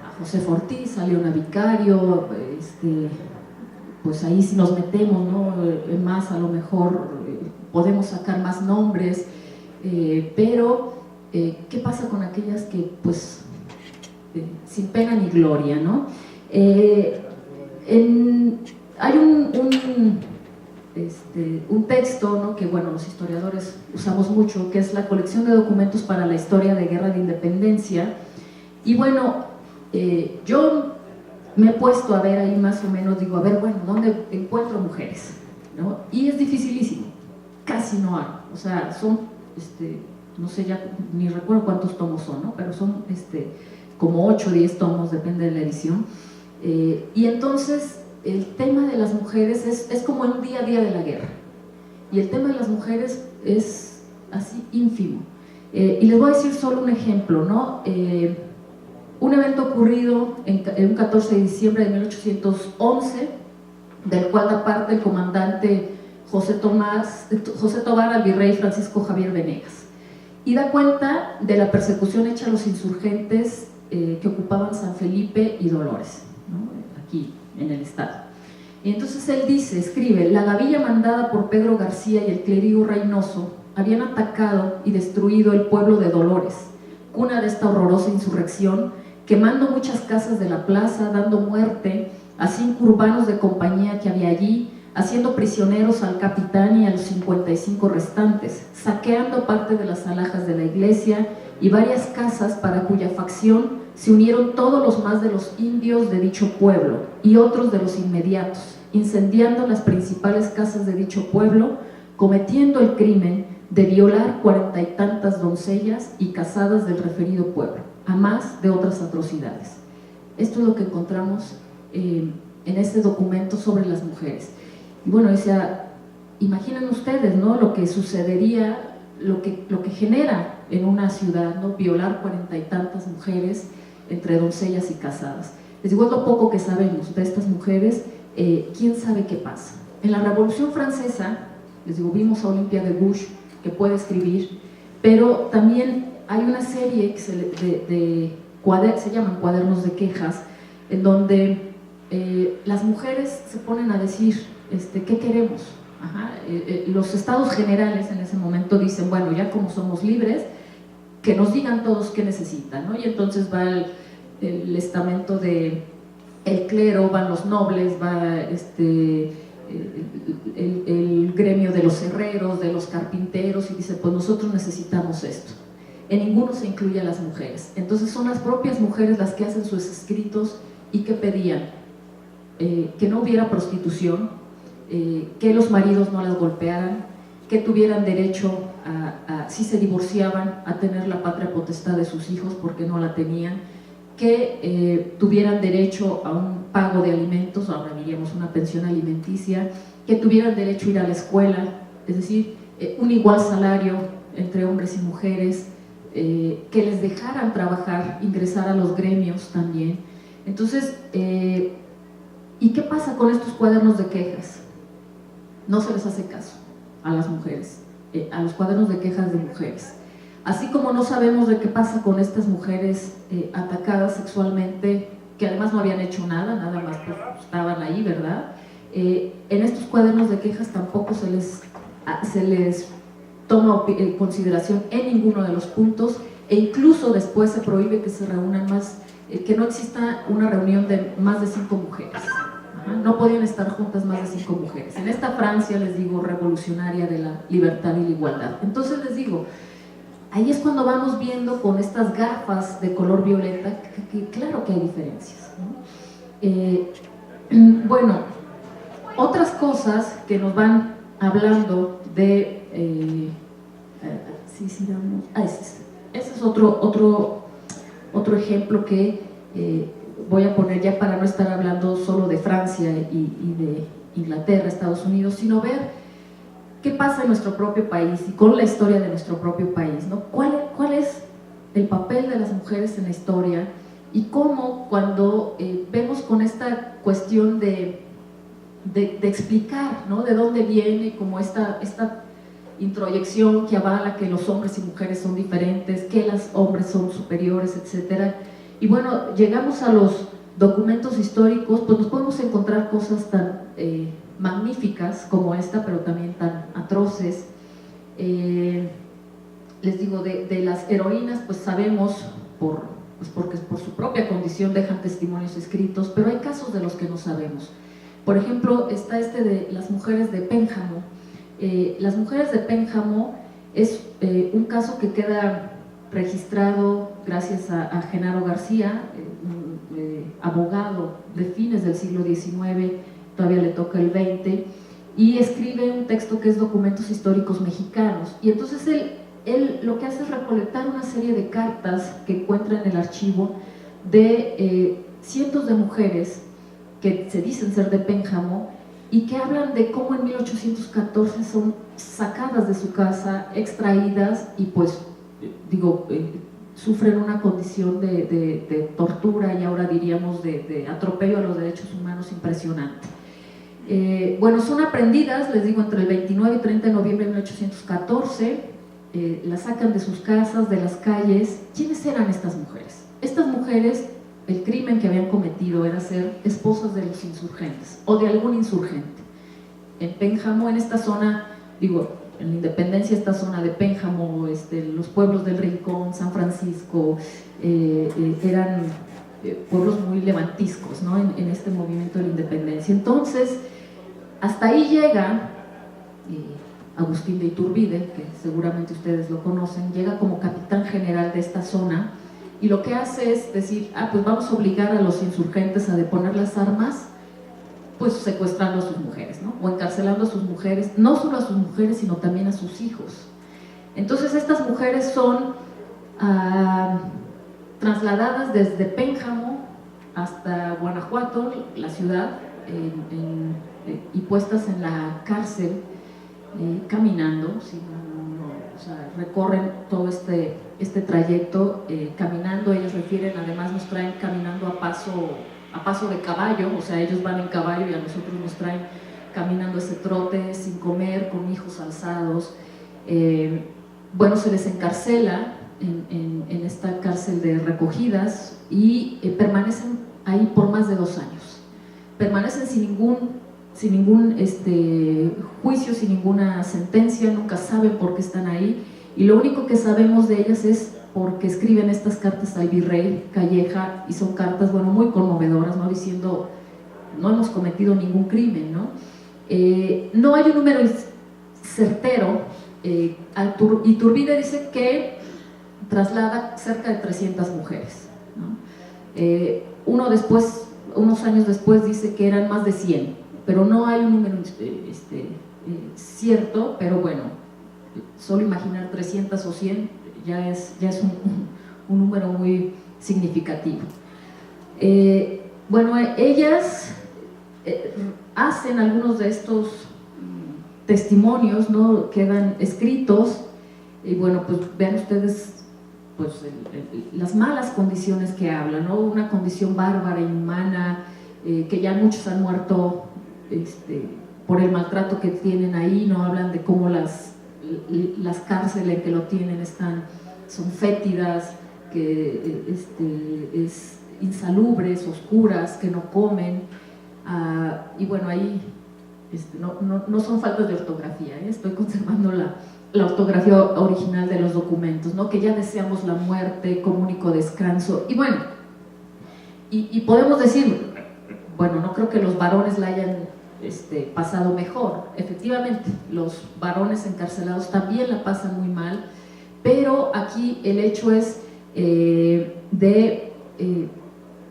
a Josefa Ortiz, a Leona Vicario, pues ahí si nos metemos, ¿no? Más a lo mejor podemos sacar más nombres, pero ¿qué pasa con aquellas que pues sin pena ni gloria, ¿no? Hay un texto, ¿no? Que bueno, los historiadores usamos mucho, que es la colección de documentos para la historia de guerra de independencia, y bueno, yo me he puesto a ver ahí más o menos, digo, a ver, bueno, ¿dónde encuentro mujeres? ¿No? Y es dificilísimo, casi no hay, o sea, son, no sé, ya ni recuerdo cuántos tomos son, ¿no? Pero son como 8 o 10 tomos, depende de la edición, y entonces el tema de las mujeres es como un día a día de la guerra, y el tema de las mujeres es así ínfimo, y les voy a decir solo un ejemplo, ¿no? Un evento ocurrido en un 14 de diciembre de 1811, del cual da parte el comandante José Tobar al virrey Francisco Javier Venegas, y da cuenta de la persecución hecha a los insurgentes que ocupaban San Felipe y Dolores, ¿no? Aquí en el estado. Y entonces él dice, escribe: la gavilla mandada por Pedro García y el clérigo Reynoso habían atacado y destruido el pueblo de Dolores, cuna de esta horrorosa insurrección, quemando muchas casas de la plaza, dando muerte a 5 urbanos de compañía que había allí, haciendo prisioneros al capitán y a los 55 restantes, saqueando parte de las alhajas de la iglesia y varias casas para cuya facción se unieron todos los más de los indios de dicho pueblo y otros de los inmediatos, incendiando las principales casas de dicho pueblo, cometiendo el crimen de violar 40 y tantas doncellas y casadas del referido pueblo, a más de otras atrocidades. Esto es lo que encontramos en este documento sobre las mujeres. Y bueno, decía, imaginen ustedes, ¿no? Lo que sucedería, lo que genera en una ciudad, ¿no? Violar 40 y tantas mujeres entre doncellas y casadas. Les digo, es lo poco que sabemos de estas mujeres. ¿Quién sabe qué pasa? En la Revolución Francesa, les digo, vimos a Olympia de Gouges, que puede escribir, pero también hay una serie que se llaman cuadernos de quejas, en donde las mujeres se ponen a decir, ¿qué queremos? Los estados generales en ese momento dicen, bueno, ya como somos libres, que nos digan todos qué necesitan, ¿no? Y entonces va el estamento del clero, van los nobles, va el gremio de los herreros, de los carpinteros, y dice, pues nosotros necesitamos esto. En ninguno se incluye a las mujeres. Entonces son las propias mujeres las que hacen sus escritos y que pedían que no hubiera prostitución, que los maridos no las golpearan, que tuvieran derecho si se divorciaban, a tener la patria potestad de sus hijos porque no la tenían, que tuvieran derecho a un pago de alimentos, ahora diríamos una pensión alimenticia, que tuvieran derecho a ir a la escuela, es decir, un igual salario entre hombres y mujeres, que les dejaran trabajar, ingresar a los gremios también. Entonces, ¿y qué pasa con estos cuadernos de quejas? No se les hace caso a las mujeres, a los cuadernos de quejas de mujeres. Así como no sabemos de qué pasa con estas mujeres atacadas sexualmente, que además no habían hecho nada, nada más pues, estaban ahí, ¿verdad? En estos cuadernos de quejas tampoco se les toma en consideración en ninguno de los puntos, e incluso después se prohíbe que se reúnan más, que no exista una reunión de más de 5 mujeres. No podían estar juntas más de 5 mujeres. En esta Francia, les digo, revolucionaria de la libertad y la igualdad. Entonces les digo, ahí es cuando vamos viendo con estas gafas de color violeta que claro que hay diferencias, ¿no? Bueno, otras cosas que nos van hablando de... ese es otro ejemplo que voy a poner ya para no estar hablando solo de Francia y de Inglaterra, Estados Unidos, sino ver qué pasa en nuestro propio país y con la historia de nuestro propio país, ¿no? ¿Cuál es el papel de las mujeres en la historia y cómo cuando vemos con esta cuestión de explicar, ¿no?, de dónde viene como esta introyección que avala que los hombres y mujeres son diferentes, que los hombres son superiores, etcétera. Y bueno, llegamos a los documentos históricos, pues nos podemos encontrar cosas tan magníficas como esta, pero también tan atroces. Les digo, de las heroínas, pues sabemos, porque por su propia condición dejan testimonios escritos, pero hay casos de los que no sabemos. Por ejemplo, está de las mujeres de Pénjamo. Las mujeres de Pénjamo es un caso que queda registrado gracias a Genaro García, abogado de fines del siglo XIX, todavía le toca el XX, y escribe un texto que es Documentos Históricos Mexicanos. Y entonces él lo que hace es recolectar una serie de cartas que encuentra en el archivo de cientos de mujeres que se dicen ser de Pénjamo y que hablan de cómo en 1814 son sacadas de su casa, extraídas y pues, sufren una condición de tortura y ahora diríamos de atropello a los derechos humanos impresionante. Bueno, son aprendidas, les digo, entre el 29 y 30 de noviembre de 1814, las sacan de sus casas, de las calles. ¿Quiénes eran estas mujeres? Estas mujeres, el crimen que habían cometido era ser esposas de los insurgentes o de algún insurgente. En Pénjamo, en esta zona, en la Independencia, esta zona de Pénjamo, los pueblos del Rincón, San Francisco, eran pueblos muy levantiscos, ¿no?, en este movimiento de la Independencia. Entonces, hasta ahí llega Agustín de Iturbide, que seguramente ustedes lo conocen, llega como capitán general de esta zona, y lo que hace es decir, pues vamos a obligar a los insurgentes a deponer las armas, pues secuestrando a sus mujeres, ¿no?, o encarcelando a sus mujeres, no solo a sus mujeres, sino también a sus hijos. Entonces estas mujeres son trasladadas desde Pénjamo hasta Guanajuato, la ciudad, y puestas en la cárcel, caminando, o sea, recorren todo este trayecto caminando. Ellos refieren, además nos traen caminando a paso de caballo, o sea, ellos van en caballo y a nosotros nos traen caminando ese trote, sin comer, con hijos alzados. Bueno, se les encarcela en esta cárcel de recogidas y permanecen ahí por más de 2 años. Permanecen sin ningún juicio, sin ninguna sentencia, nunca saben por qué están ahí, y lo único que sabemos de ellas es porque escriben estas cartas al virrey Calleja, y son cartas, bueno, muy conmovedoras, ¿no?, diciendo, no hemos cometido ningún crimen, ¿no? No hay un número certero. Iturbide dice que traslada cerca de 300 mujeres, ¿no? Unos años después dice que eran más de 100, pero no hay un número cierto, pero bueno, solo imaginar 300 o 100 ya es un número muy significativo. Bueno, ellas hacen algunos de estos testimonios, ¿no?, quedan escritos, y bueno, pues vean ustedes pues las malas condiciones que hablan, ¿no?, una condición bárbara, inhumana, que ya muchos han muerto por el maltrato que tienen ahí, no hablan de cómo las cárceles que lo tienen son fétidas, que es insalubres, oscuras, que no comen, y bueno, ahí no son faltas de ortografía, estoy conservando la ortografía original de los documentos, ¿no?, que ya deseamos la muerte como único descanso. Y bueno, y podemos decir, bueno, no creo que los varones la hayan pasado mejor. Efectivamente, los varones encarcelados también la pasan muy mal, pero aquí el hecho es de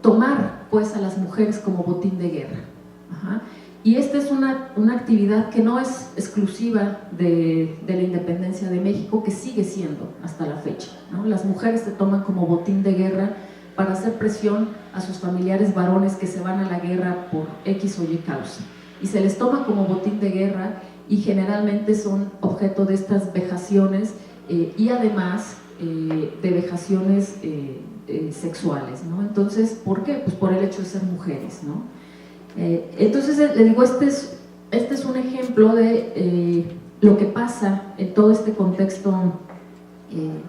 tomar pues a las mujeres como botín de guerra. Ajá. Y esta es una actividad que no es exclusiva de la independencia de México, que sigue siendo hasta la fecha, ¿no? Las mujeres se toman como botín de guerra para hacer presión a sus familiares varones que se van a la guerra por X o Y causa, y se les toma como botín de guerra, y generalmente son objeto de estas vejaciones, y además de vejaciones sexuales, ¿no? Entonces, ¿por qué? Pues por el hecho de ser mujeres, ¿no? Entonces, le digo, este es un ejemplo de lo que pasa en todo este contexto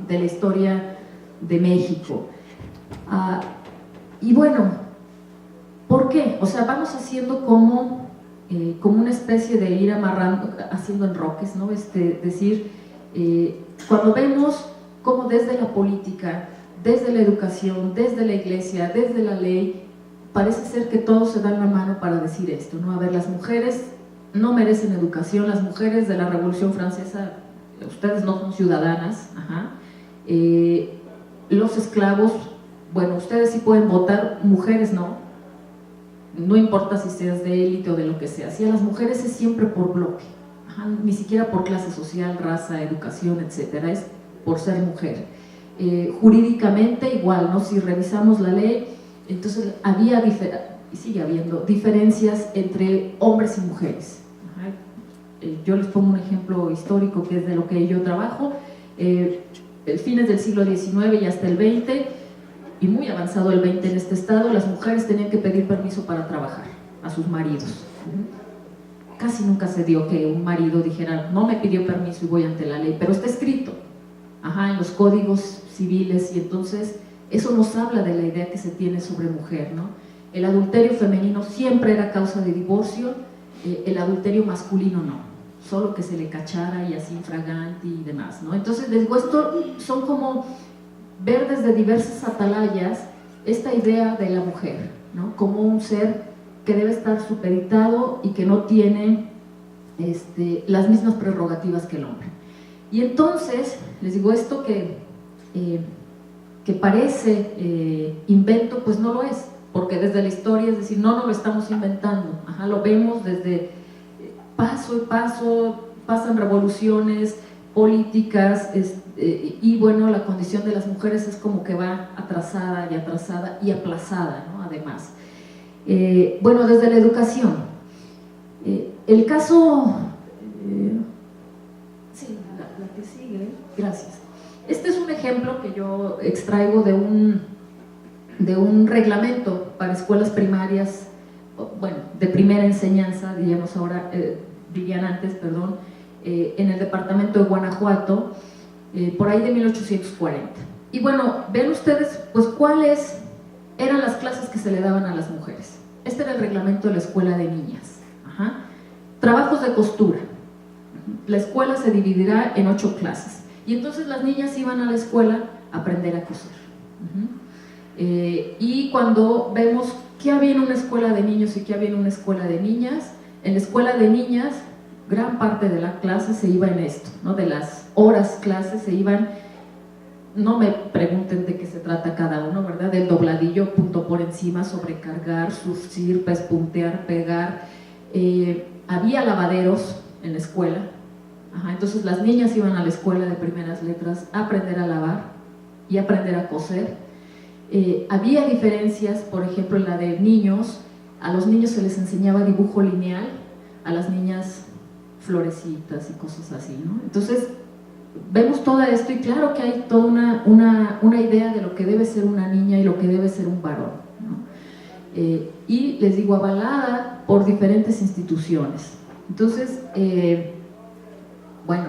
de la historia de México. Y bueno, ¿por qué? O sea, vamos haciendo como una especie de ir amarrando, haciendo enroques, ¿no? Decir, cuando vemos cómo desde la política, desde la educación, desde la iglesia, desde la ley, parece ser que todos se dan la mano para decir esto, ¿no? A ver, las mujeres no merecen educación, las mujeres de la Revolución Francesa, ustedes no son ciudadanas, los esclavos, bueno, ustedes sí pueden votar, mujeres no importa si seas de élite o de lo que sea, si a las mujeres es siempre por bloque, ni siquiera por clase social, raza, educación, etcétera, es por ser mujer. Jurídicamente igual, ¿no? Si revisamos la ley, entonces había y sigue habiendo diferencias entre hombres y mujeres. Yo les pongo un ejemplo histórico que es de lo que yo trabajo, fines del siglo XIX y hasta el XX, y muy avanzado el XX en este estado, las mujeres tenían que pedir permiso para trabajar a sus maridos. Casi nunca se dio que un marido dijera, no me pidió permiso y voy ante la ley, pero está escrito en los códigos civiles, y entonces eso nos habla de la idea que se tiene sobre mujer, ¿no? El adulterio femenino siempre era causa de divorcio, el adulterio masculino no, solo que se le cachara y así infragante y demás, ¿no? Entonces, les digo, esto son como ver desde diversas atalayas esta idea de la mujer, ¿no? Como un ser que debe estar supeditado y que no tiene las mismas prerrogativas que el hombre. Y entonces, les digo, esto que parece invento, pues no lo es, porque desde la historia, es decir, no lo estamos inventando, lo vemos desde paso y paso, pasan revoluciones políticas, y bueno, la condición de las mujeres es como que va atrasada y aplazada, ¿no? Además. Bueno, desde la educación, el caso, sí, la que sigue, gracias. Este es un ejemplo que yo extraigo de un reglamento para escuelas primarias, bueno, de primera enseñanza, diríamos ahora, dirían antes, perdón, en el departamento de Guanajuato, por ahí de 1840. Y bueno, ven ustedes, pues, cuáles eran las clases que se le daban a las mujeres. Este era el reglamento de la escuela de niñas. Trabajos de costura. La escuela se dividirá en 8 clases. Y entonces las niñas iban a la escuela a aprender a coser. Y cuando vemos qué había en una escuela de niños y qué había en una escuela de niñas, en la escuela de niñas, gran parte de la clase se iba en esto, ¿no? De las horas clases se iban, no me pregunten de qué se trata cada uno, ¿verdad? Del dobladillo, punto por encima, sobrecargar, surcir, pespuntear, pegar. Había lavaderos en la escuela, entonces las niñas iban a la escuela de primeras letras a aprender a lavar y aprender a coser. Había diferencias, por ejemplo, en la de niños, a los niños se les enseñaba dibujo lineal, a las niñas florecitas y cosas así, ¿no? Entonces, vemos todo esto y claro que hay toda una idea de lo que debe ser una niña y lo que debe ser un varón, ¿no? Y les digo, avalada por diferentes instituciones. Entonces, bueno,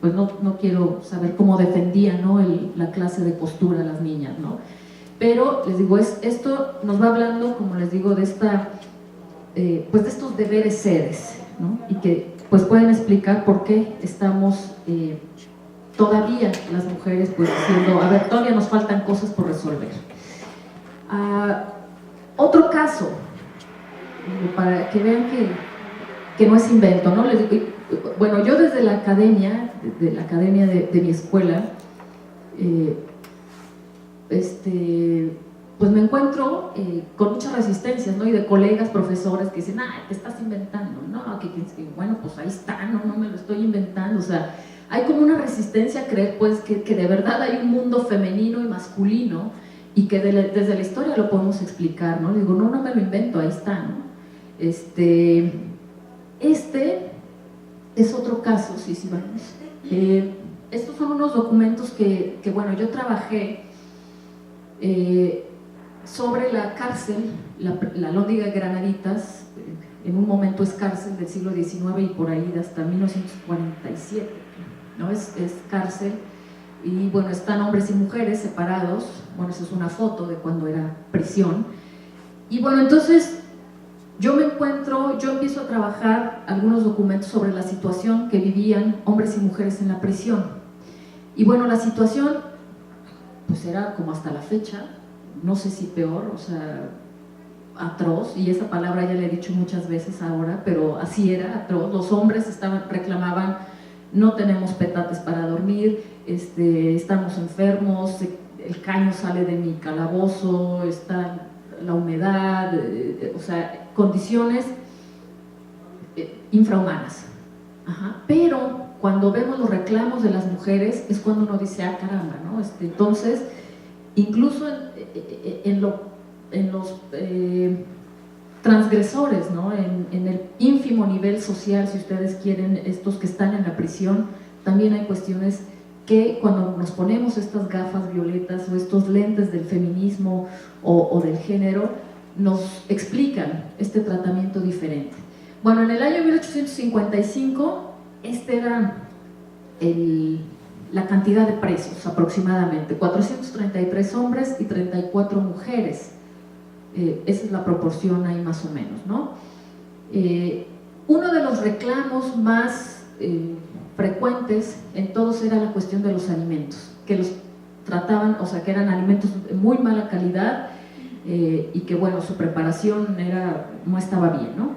pues no quiero saber cómo defendía, ¿no? la clase de costura a las niñas, ¿no? Pero les digo, esto nos va hablando, como les digo, de pues de estos deberes seres, ¿no? Y que pues pueden explicar por qué estamos todavía las mujeres pues diciendo, a ver, todavía nos faltan cosas por resolver. Otro caso, para que vean que no es invento, ¿no? Les digo, bueno, yo desde la academia, de mi escuela, pues me encuentro con muchas resistencias, ¿no? Y de colegas, profesores que dicen, te estás inventando, ¿no? Que bueno, pues ahí está, no me lo estoy inventando. O sea, hay como una resistencia a creer, pues, que de verdad hay un mundo femenino y masculino y que desde la historia lo podemos explicar, ¿no? Le digo, no me lo invento, ahí está, ¿no? Este es otro caso, sí, vamos. estos son unos documentos que bueno, yo trabajé sobre la cárcel, la Lóndiga de Granaditas, en un momento es cárcel del siglo XIX y por ahí hasta 1947, ¿no? Es cárcel, y bueno, están hombres y mujeres separados. Bueno, esa es una foto de cuando era prisión. Y bueno, entonces yo empiezo a trabajar algunos documentos sobre la situación que vivían hombres y mujeres en la prisión. Y bueno, la situación pues era como hasta la fecha, no sé si peor, o sea, atroz, y esa palabra ya la he dicho muchas veces ahora, pero así era, atroz. Los hombres reclamaban: no tenemos petates para dormir, estamos enfermos, el caño sale de mi calabozo, está la humedad, o sea, condiciones infrahumanas. Ajá. Pero cuando vemos los reclamos de las mujeres es cuando uno dice: ah, caramba, ¿no? Entonces, incluso en los transgresores, ¿no? En el ínfimo nivel social, si ustedes quieren, estos que están en la prisión, también hay cuestiones que cuando nos ponemos estas gafas violetas o estos lentes del feminismo o del género, nos explican este tratamiento diferente. Bueno, en el año 1855, era la cantidad de presos aproximadamente, 433 hombres y 34 mujeres. Esa es la proporción ahí más o menos, ¿no? Uno de los reclamos más frecuentes en todos era la cuestión de los alimentos, que los trataban, o sea, que eran alimentos de muy mala calidad y que, bueno, su preparación no estaba bien, ¿no?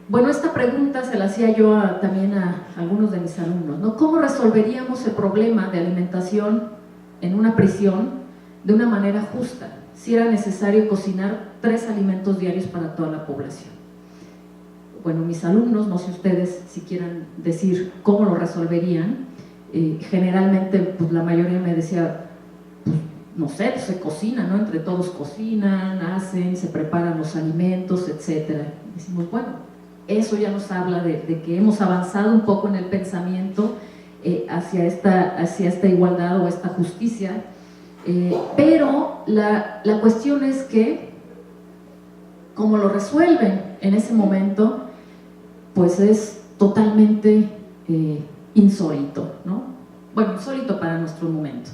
Bueno, esta pregunta se la hacía yo también a algunos de mis alumnos, ¿no? ¿Cómo resolveríamos el problema de alimentación en una prisión de una manera justa, si era necesario cocinar 3 alimentos diarios para toda la población? Bueno, mis alumnos, no sé ustedes si quieran decir cómo lo resolverían, generalmente pues la mayoría me decía, pues, no sé, pues se cocina, ¿no? Entre todos cocinan, hacen, se preparan los alimentos, etcétera. Decimos, bueno, eso ya nos habla de que hemos avanzado un poco en el pensamiento hacia esta igualdad o esta justicia, pero la cuestión es que como lo resuelven en ese momento, pues es totalmente insólito, ¿no? Bueno, insólito para nuestro momento.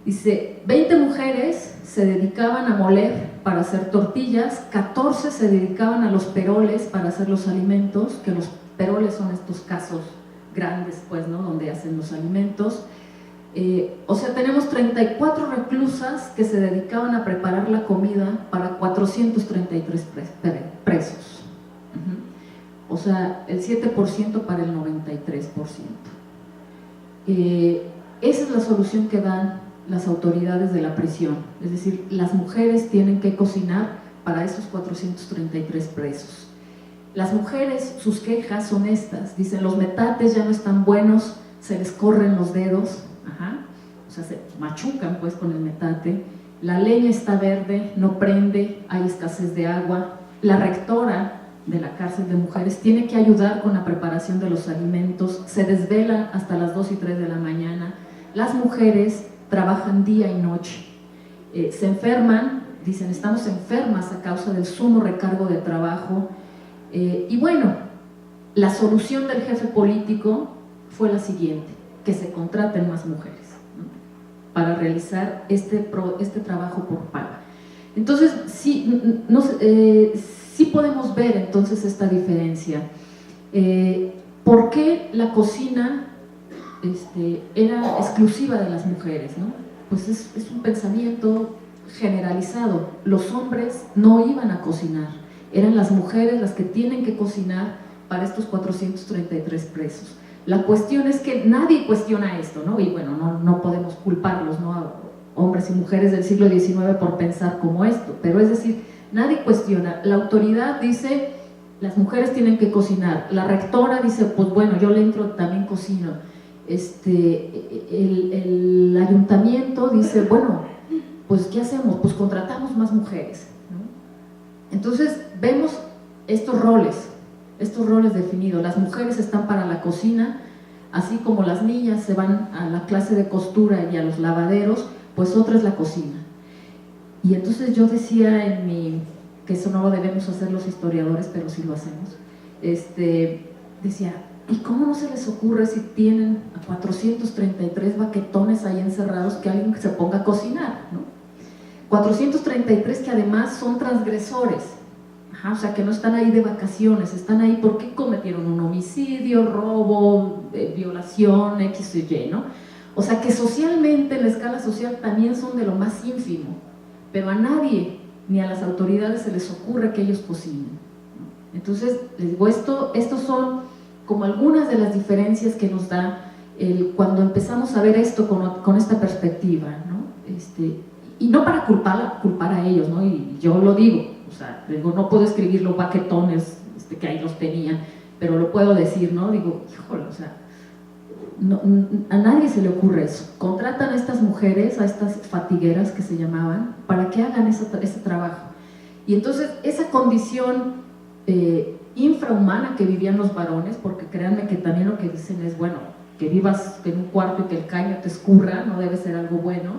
Dice, 20 mujeres se dedicaban a moler para hacer tortillas, 14 se dedicaban a los peroles para hacer los alimentos, que los peroles son estos casos grandes, pues, ¿no? Donde hacen los alimentos. O sea, tenemos 34 reclusas que se dedicaban a preparar la comida para 433 presos. O sea, el 7% para el 93%. Esa es la solución que dan las autoridades de la prisión, es decir, las mujeres tienen que cocinar para esos 433 presos. Las mujeres, sus quejas son estas, dicen, los metates ya no están buenos, se les corren los dedos, o sea, se machucan pues con el metate, la leña está verde, no prende, hay escasez de agua, la rectora de la cárcel de mujeres tiene que ayudar con la preparación de los alimentos, se desvelan hasta las 2 y 3 de la mañana, las mujeres trabajan día y noche, se enferman, dicen, estamos enfermas a causa del sumo recargo de trabajo, y bueno, la solución del jefe político fue la siguiente, que se contraten más mujeres, ¿no? Para realizar este trabajo por paga. Entonces, sí, sí podemos ver entonces esta diferencia. ¿Por qué la cocina era exclusiva de las mujeres, ¿no? Pues es un pensamiento generalizado. Los hombres no iban a cocinar, eran las mujeres las que tienen que cocinar para estos 433 presos. La cuestión es que nadie cuestiona esto, ¿no? Y bueno, no podemos culparlos, ¿no? A hombres y mujeres del siglo XIX por pensar como esto, pero es decir, nadie cuestiona. La autoridad dice, las mujeres tienen que cocinar. La rectora dice, pues bueno, yo le entro, también cocino. El ayuntamiento dice, bueno, pues ¿qué hacemos? Pues contratamos más mujeres, ¿no? Entonces vemos estos roles definidos. Las mujeres están para la cocina, así como las niñas se van a la clase de costura y a los lavaderos, pues otra es la cocina. Y entonces yo decía que eso no lo debemos hacer los historiadores, pero sí lo hacemos, decía, ¿y cómo no se les ocurre si tienen a 433 baquetones ahí encerrados que alguien se ponga a cocinar, ¿no? 433 que además son transgresores, o sea, que no están ahí de vacaciones, están ahí porque cometieron un homicidio, robo, violación, X o Y, ¿no? O sea, que socialmente, en la escala social, también son de lo más ínfimo, pero a nadie, ni a las autoridades se les ocurre que ellos cocinen, ¿no? Entonces, les digo, estos son como algunas de las diferencias que nos da cuando empezamos a ver esto con esta perspectiva, ¿no? Y no para culpar a ellos, ¿no? Y yo lo digo, o sea, digo, no puedo escribir los baquetones que ahí los tenían, pero lo puedo decir, ¿no? Digo, híjole, o sea, a nadie se le ocurre eso. Contratan a estas mujeres, a estas fatigueras que se llamaban, para que hagan ese trabajo. Y entonces esa condición infrahumana que vivían los varones, porque créanme que también lo que dicen es, bueno, que vivas en un cuarto y que el caño te escurra, no debe ser algo bueno,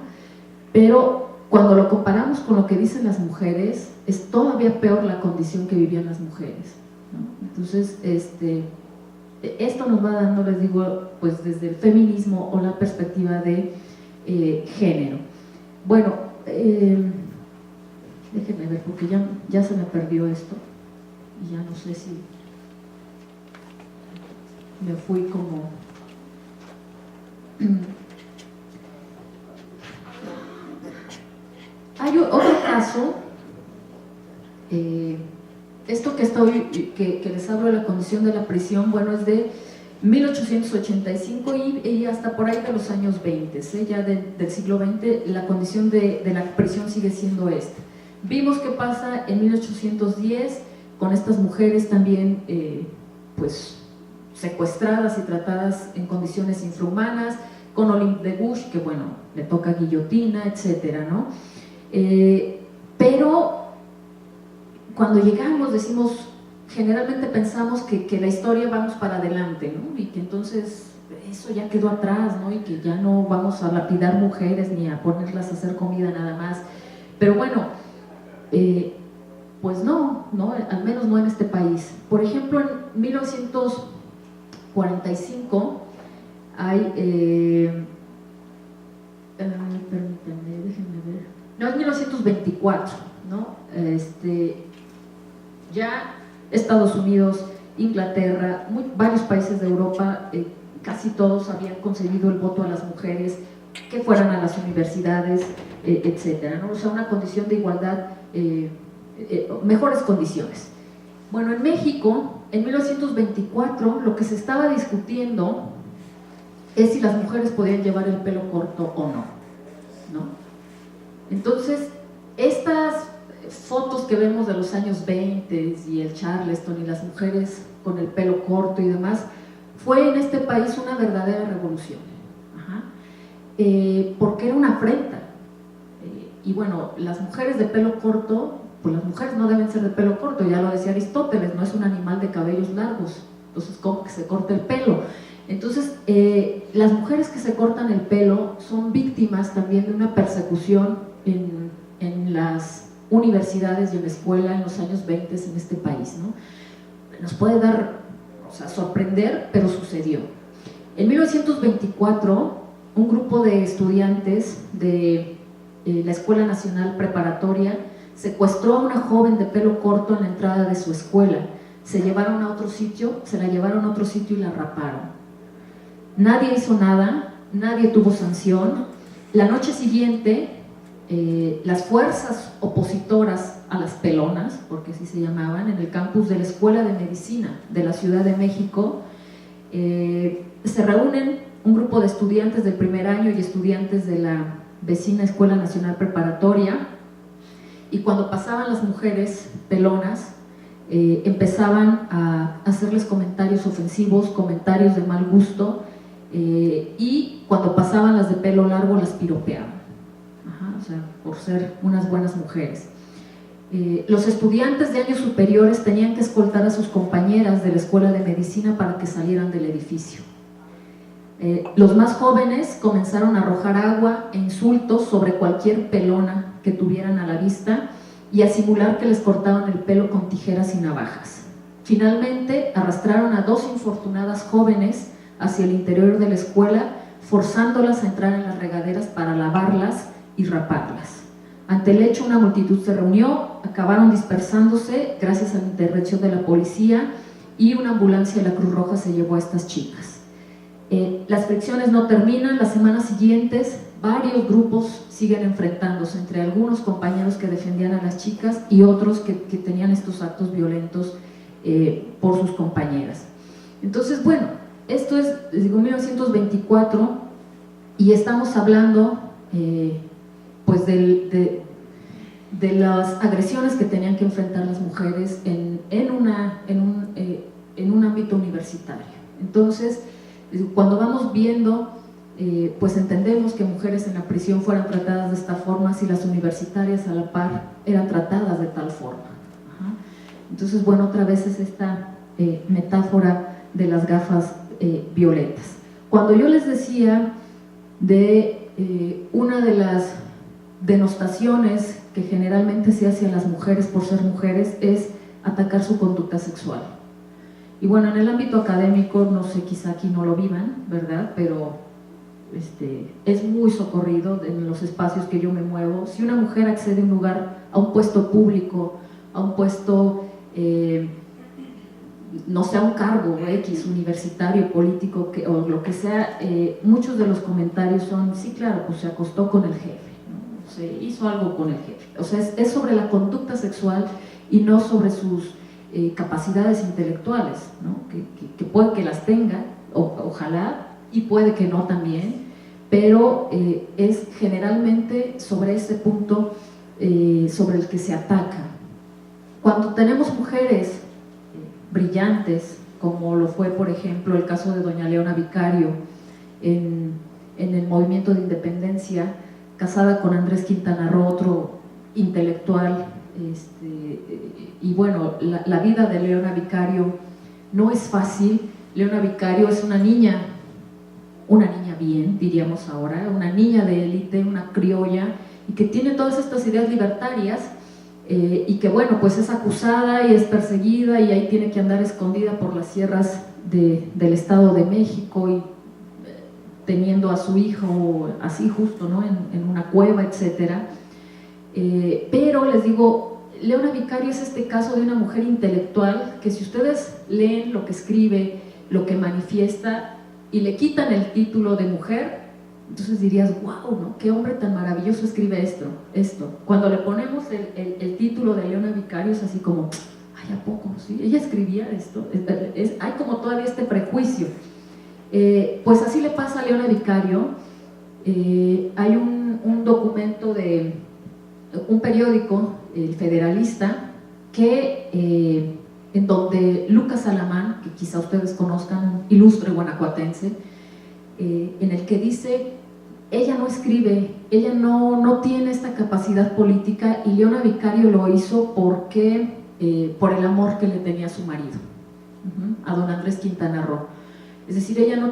pero cuando lo comparamos con lo que dicen las mujeres, es todavía peor la condición que vivían las mujeres, ¿no? Entonces, esto nos va dando, les digo, pues desde el feminismo o la perspectiva de género. Bueno, déjenme ver, porque ya se me perdió esto y ya no sé si me fui como... Hay otro caso, esto que les hablo de la condición de la prisión, bueno, es de 1885 y hasta por ahí de los años 20, ya del siglo XX, la condición de la prisión sigue siendo esta. Vimos qué pasa en 1810 con estas mujeres también, pues, secuestradas y tratadas en condiciones infrahumanas, con Olympe de Gouges, que bueno, le toca guillotina, etcétera, ¿no? Pero cuando llegamos decimos, generalmente pensamos que la historia vamos para adelante, ¿no? Y que entonces eso ya quedó atrás, ¿no? Y que ya no vamos a lapidar mujeres ni a ponerlas a hacer comida nada más. Pero bueno, pues no, al menos no en este país. Por ejemplo, en 1945 hay, permítanme, déjenme ver, no, es 1924, ¿no? Ya Estados Unidos, Inglaterra, varios países de Europa, casi todos habían concedido el voto a las mujeres que fueran a las universidades, etcétera, ¿no? O sea, una condición de igualdad, mejores condiciones. Bueno, en México, en 1924, lo que se estaba discutiendo es si las mujeres podían llevar el pelo corto o no, ¿no? Entonces, estas fotos que vemos de los años 20 y el Charleston y las mujeres con el pelo corto y demás, fue en este país una verdadera revolución, porque era una afrenta. Y bueno, las mujeres de pelo corto, pues las mujeres no deben ser de pelo corto, ya lo decía Aristóteles, no es un animal de cabellos largos, entonces ¿cómo que se corta el pelo? Entonces, las mujeres que se cortan el pelo son víctimas también de una persecución en las universidades y en la escuela en los años 20 en este país, ¿no? Nos puede dar, o sea, sorprender, pero sucedió. En 1924, un grupo de estudiantes de la Escuela Nacional Preparatoria secuestró a una joven de pelo corto en la entrada de su escuela. Se la llevaron a otro sitio y la raparon. Nadie hizo nada, nadie tuvo sanción. La noche siguiente, las fuerzas opositoras a las pelonas, porque así se llamaban, en el campus de la Escuela de Medicina de la Ciudad de México, se reúnen un grupo de estudiantes del primer año y estudiantes de la vecina Escuela Nacional Preparatoria, y cuando pasaban las mujeres pelonas, empezaban a hacerles comentarios ofensivos, comentarios de mal gusto, y cuando pasaban las de pelo largo las piropeaban, o sea, por ser unas buenas mujeres. Los estudiantes de años superiores tenían que escoltar a sus compañeras de la Escuela de Medicina para que salieran del edificio. Los más jóvenes comenzaron a arrojar agua e insultos sobre cualquier pelona que tuvieran a la vista y a simular que les cortaban el pelo con tijeras y navajas. Finalmente arrastraron a 2 infortunadas jóvenes hacia el interior de la escuela, forzándolas a entrar en las regaderas para lavarlas y raparlas. Ante el hecho, una multitud se reunió, acabaron dispersándose gracias a la intervención de la policía, y una ambulancia de la Cruz Roja se llevó a estas chicas. Las fricciones no terminan. Las semanas siguientes varios grupos siguen enfrentándose entre algunos compañeros que defendían a las chicas y otros que tenían estos actos violentos por sus compañeras. Entonces, bueno, esto es, les digo, 1924, y estamos hablando pues de las agresiones que tenían que enfrentar las mujeres en un ámbito universitario. Entonces, cuando vamos viendo, pues entendemos que mujeres en la prisión fueran tratadas de esta forma si las universitarias a la par eran tratadas de tal forma. Entonces, bueno, otra vez es esta metáfora de las gafas violetas. Cuando yo les decía de una de las denostaciones que generalmente se hace a las mujeres por ser mujeres es atacar su conducta sexual. Y bueno, en el ámbito académico, no sé, quizá aquí no lo vivan, ¿verdad? Pero es muy socorrido en los espacios que yo me muevo. Si una mujer accede a un lugar, a un puesto público, a un puesto, no sé, a un cargo X, universitario, político, o lo que sea, muchos de los comentarios son, sí, claro, pues se acostó con el jefe, ¿no? Se hizo algo con el jefe. O sea, es sobre la conducta sexual y no sobre sus capacidades intelectuales, ¿no? Que puede que las tenga, ojalá, y puede que no también, pero es generalmente sobre ese punto sobre el que se ataca. Cuando tenemos mujeres brillantes, como lo fue, por ejemplo, el caso de doña Leona Vicario en el movimiento de independencia, casada con Andrés Quintana Roo, otro intelectual, y bueno, la vida de Leona Vicario no es fácil. Leona Vicario es una niña bien, diríamos ahora, una niña de élite, una criolla, y que tiene todas estas ideas libertarias, y que bueno, pues es acusada y es perseguida y ahí tiene que andar escondida por las sierras del Estado de México, y teniendo a su hijo así justo, ¿no? en una cueva, etcétera. Pero les digo, Leona Vicario es este caso de una mujer intelectual que, si ustedes leen lo que escribe, lo que manifiesta, y le quitan el título de mujer, entonces dirías, wow, ¿no? Qué hombre tan maravilloso escribe esto. Cuando le ponemos el título de Leona Vicario es así como, ay, ¿a poco? ¿Sí? Ella escribía esto. Hay como todavía este prejuicio. Pues así le pasa a Leona Vicario. Hay un documento de un periódico, El Federalista, que en donde Lucas Alamán, que quizá ustedes conozcan, un ilustre guanajuatense, en el que dice, ella no escribe, ella no tiene esta capacidad política, y Leona Vicario lo hizo porque, por el amor que le tenía a su marido, a don Andrés Quintana Roo. Es decir, ella no,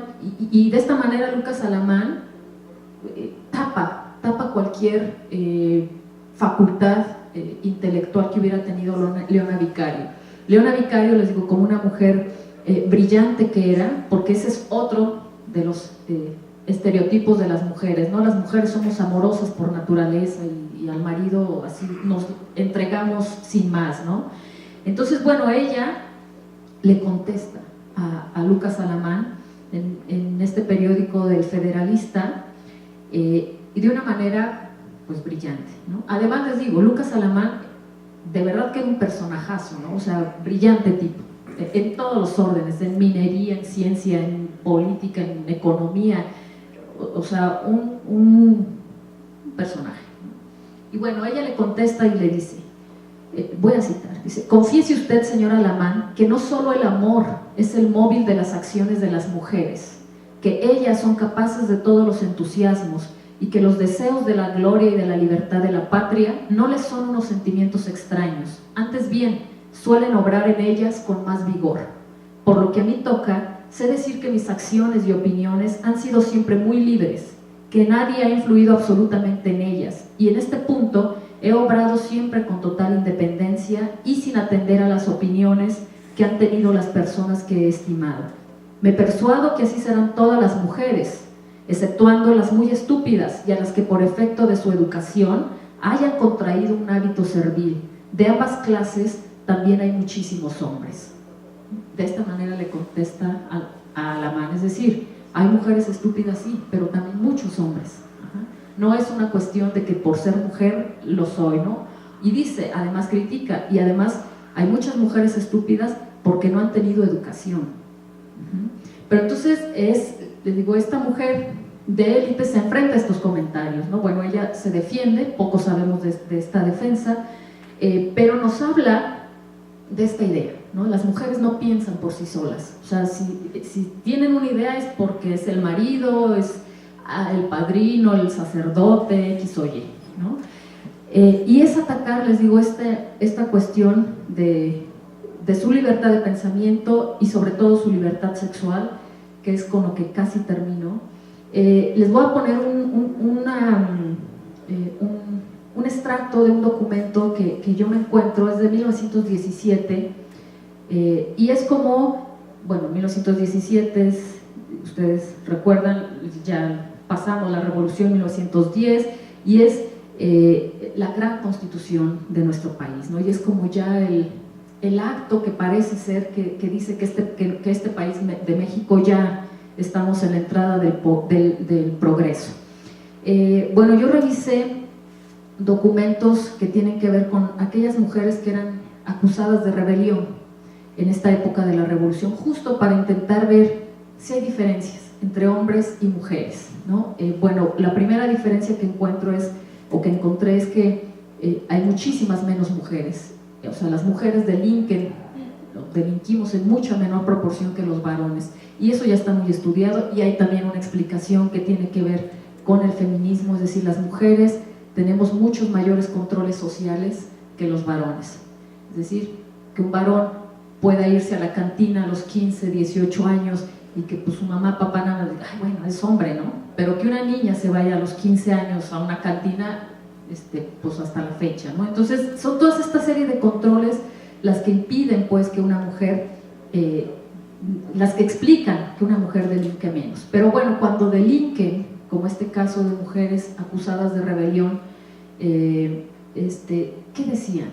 y de esta manera Lucas Alamán tapa cualquier facultad intelectual que hubiera tenido Leona Vicario. Leona Vicario, les digo, como una mujer brillante que era, porque ese es otro de los estereotipos de las mujeres, ¿no? Las mujeres somos amorosas por naturaleza y al marido así nos entregamos sin más, ¿no? Entonces, bueno, ella le contesta a Lucas Alamán en este periódico del Federalista, y de una manera pues brillante, ¿no? Además, les digo, Lucas Alamán de verdad que era un personajazo, ¿no? O sea, brillante tipo, en todos los órdenes, en minería, en ciencia, en política, en economía, o sea, un personaje, ¿no? Y bueno, ella le contesta y le dice, voy a citar, dice: confiese usted, señora Alamán, que no solo el amor es el móvil de las acciones de las mujeres, que ellas son capaces de todos los entusiasmos, y que los deseos de la gloria y de la libertad de la patria no les son unos sentimientos extraños, antes bien suelen obrar en ellas con más vigor. Por lo que a mí toca, sé decir que mis acciones y opiniones han sido siempre muy libres, que nadie ha influido absolutamente en ellas, y en este punto he obrado siempre con total independencia y sin atender a las opiniones que han tenido las personas que he estimado. Me persuado que así serán todas las mujeres, exceptuando las muy estúpidas y a las que por efecto de su educación hayan contraído un hábito servil. De ambas clases también hay muchísimos hombres. De esta manera le contesta a Alamán, es decir, hay mujeres estúpidas sí, pero también muchos hombres. No es una cuestión de que por ser mujer lo soy, ¿no? Y dice, además critica, y además hay muchas mujeres estúpidas porque no han tenido educación. Pero entonces les digo, esta mujer de élite se enfrenta a estos comentarios, ¿no? Bueno, ella se defiende, poco sabemos de esta defensa, pero nos habla de esta idea, ¿no? Las mujeres no piensan por sí solas, o sea, si tienen una idea es porque es el marido, es el padrino, el sacerdote, X o Y, ¿no? Y es atacar, les digo, esta cuestión de su libertad de pensamiento y sobre todo su libertad sexual, que es con lo que casi termino. Les voy a poner un extracto de un documento que yo me encuentro, es de 1917, y es como, bueno, 1917 ustedes recuerdan, ya pasamos la revolución 1910, y es la gran constitución de nuestro país, ¿no? Y es como ya el acto que parece ser que dice que este país de México ya estamos en la entrada del progreso. Bueno, yo revisé documentos que tienen que ver con aquellas mujeres que eran acusadas de rebelión en esta época de la revolución, justo para intentar ver si hay diferencias entre hombres y mujeres, ¿no? Bueno, la primera diferencia que encontré es que hay muchísimas menos mujeres, o sea, las mujeres delinquimos en mucha menor proporción que los varones, y eso ya está muy estudiado, y hay también una explicación que tiene que ver con el feminismo, es decir, las mujeres tenemos muchos mayores controles sociales que los varones, es decir, que un varón pueda irse a la cantina a los 15, 18 años y que pues su mamá, papá, nada, diga, ay, bueno, es hombre, ¿no? Pero que una niña se vaya a los 15 años a una cantina, pues hasta la fecha, ¿no? Entonces son todas esta serie de controles las que impiden pues que una mujer, las que explican que una mujer delinque menos. Pero bueno, cuando delinquen, como este caso de mujeres acusadas de rebelión, ¿qué decían?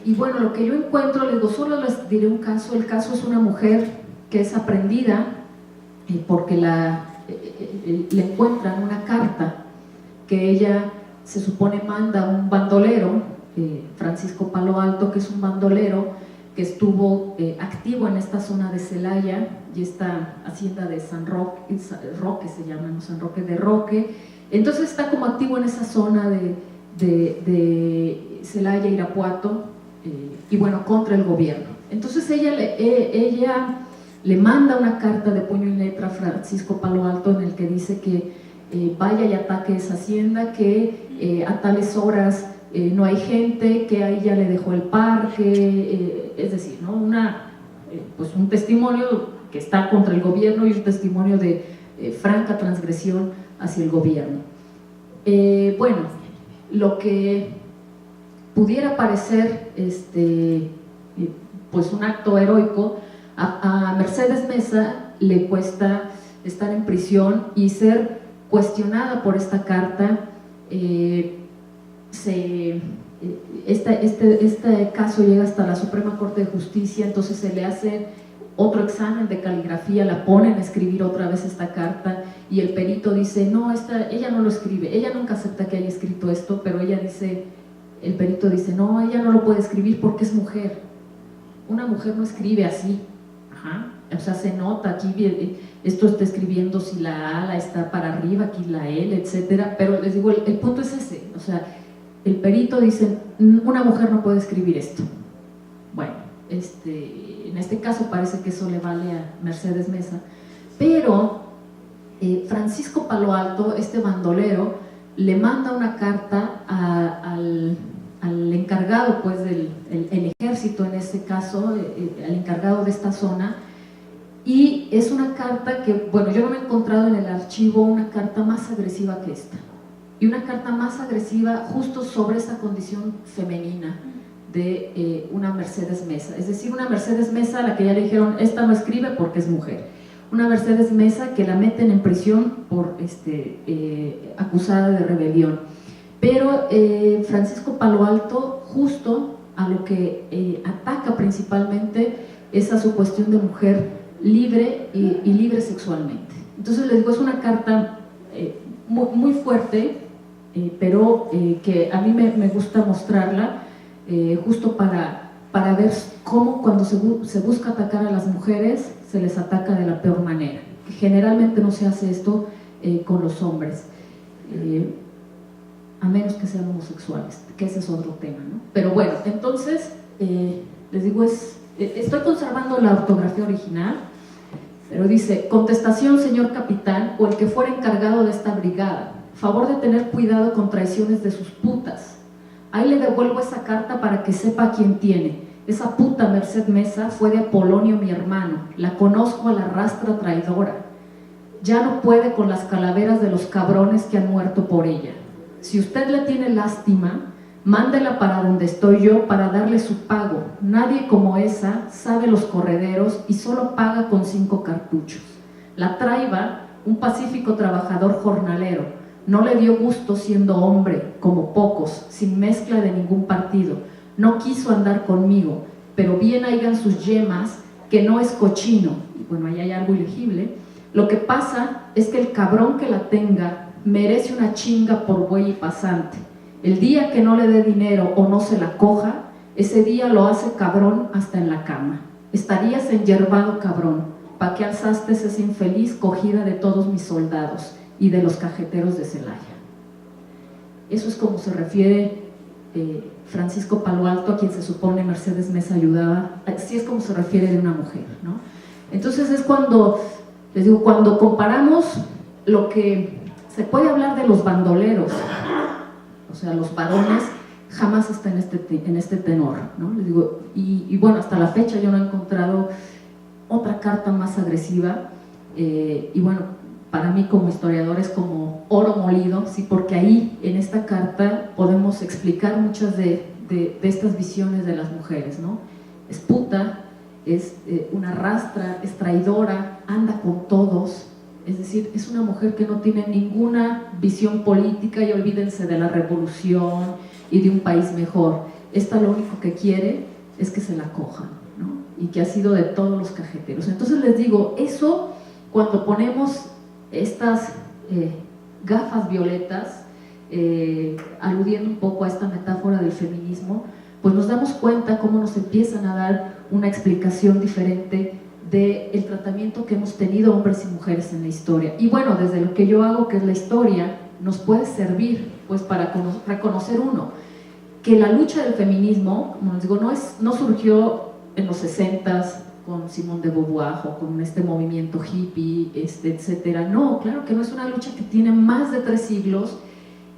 Y bueno, lo que yo encuentro, les digo, solo les diré un caso. El caso es una mujer que es aprendida porque le encuentran una carta que ella se supone manda a un bandolero, Francisco Palo Alto, que es un bandolero que estuvo activo en esta zona de Celaya y esta hacienda de San Roque, se llama, ¿no? San Roque de Roque. Entonces está como activo en esa zona de Celaya, Irapuato, y bueno, contra el gobierno. Entonces ella le manda una carta de puño y letra a Francisco Palo Alto en el que dice que vaya y ataque esa hacienda, que a tales horas no hay gente, que a ella le dejó el parque, es decir, ¿no? Pues un testimonio que está contra el gobierno y un testimonio de franca transgresión hacia el gobierno. Bueno, lo que pudiera parecer pues un acto heroico, a Mercedes Mesa le cuesta estar en prisión y ser cuestionada por esta carta. Este caso llega hasta la Suprema Corte de Justicia, entonces se le hace otro examen de caligrafía, la ponen a escribir otra vez esta carta y el perito dice, no, ella no lo escribe, ella nunca acepta que haya escrito esto, pero el perito dice, no, ella no lo puede escribir porque es mujer, una mujer no escribe así. Ajá. O sea, se nota aquí, esto está escribiendo si la A la está para arriba, aquí la L, etcétera, pero les digo, el punto es ese, o sea, el perito dice, una mujer no puede escribir esto. Bueno, en este caso parece que eso le vale a Mercedes Mesa, pero Francisco Palo Alto, este bandolero, le manda una carta al encargado pues el ejército en este caso, al encargado de esta zona, y es una carta que, bueno, yo no me he encontrado en el archivo una carta más agresiva que esta, y una carta más agresiva justo sobre esa condición femenina de una Mercedes Mesa, es decir, una Mercedes Mesa a la que ya le dijeron, esta no escribe porque es mujer, una Mercedes Mesa que la meten en prisión por acusada de rebelión. Pero Francisco Palo Alto justo a lo que ataca principalmente es a su cuestión de mujer libre y libre sexualmente. Entonces les digo, es una carta muy fuerte, pero que a mí me gusta mostrarla justo para ver cómo cuando se busca atacar a las mujeres se les ataca de la peor manera. Generalmente no se hace esto con los hombres, a menos que sean homosexuales, que ese es otro tema, ¿no? Pero bueno, entonces les digo, estoy conservando la ortografía original, pero dice: contestación, señor capitán, o el que fuera encargado de esta brigada, favor de tener cuidado con traiciones de sus putas. Ahí le devuelvo esa carta para que sepa a quién tiene. Esa puta Merced Mesa fue de Apolonio mi hermano, la conozco a la rastra traidora. Ya no puede con las calaveras de los cabrones que han muerto por ella. Si usted le tiene lástima, mándela para donde estoy yo para darle su pago. Nadie como esa sabe los correderos y solo paga con 5 cartuchos. La traiba, un pacífico trabajador jornalero, no le dio gusto siendo hombre, como pocos, sin mezcla de ningún partido. No quiso andar conmigo, pero bien hayan sus yemas, que no es cochino. Y bueno, ahí hay algo ilegible. Lo que pasa es que el cabrón que la tenga merece una chinga por buey y pasante. El día que no le dé dinero o no se la coja, ese día lo hace cabrón hasta en la cama. Estarías enyerbado, cabrón, pa' que alzaste esa infeliz cogida de todos mis soldados y de los cajeteros de Celaya. Eso es como se refiere Francisco Palo Alto, a quien se supone Mercedes Mesa ayudaba. Así es como se refiere de una mujer, ¿no? Entonces es cuando, les digo, cuando comparamos lo que se puede hablar de los bandoleros, o sea, los varones, jamás está en este tenor, ¿no? Les digo, y bueno, hasta la fecha yo no he encontrado otra carta más agresiva, y bueno, para mí como historiador es como oro molido, sí, porque ahí en esta carta podemos explicar muchas de estas visiones de las mujeres, ¿no? Es puta, es una rastra, es traidora, anda con todos. Es decir, es una mujer que no tiene ninguna visión política, y olvídense de la revolución y de un país mejor. Esta lo único que quiere es que se la cojan, ¿no? Y que ha sido de todos los cajeteros. Entonces les digo, eso cuando ponemos estas gafas violetas, aludiendo un poco a esta metáfora del feminismo, pues nos damos cuenta cómo nos empiezan a dar una explicación diferente del tratamiento que hemos tenido hombres y mujeres en la historia. Y bueno, desde lo que yo hago, que es la historia, nos puede servir pues para reconocer uno, que la lucha del feminismo, como les digo, no surgió en los 60s con Simone de Beauvoir o con este movimiento hippie, etcétera. No, claro que no, es una lucha que tiene más de 3 siglos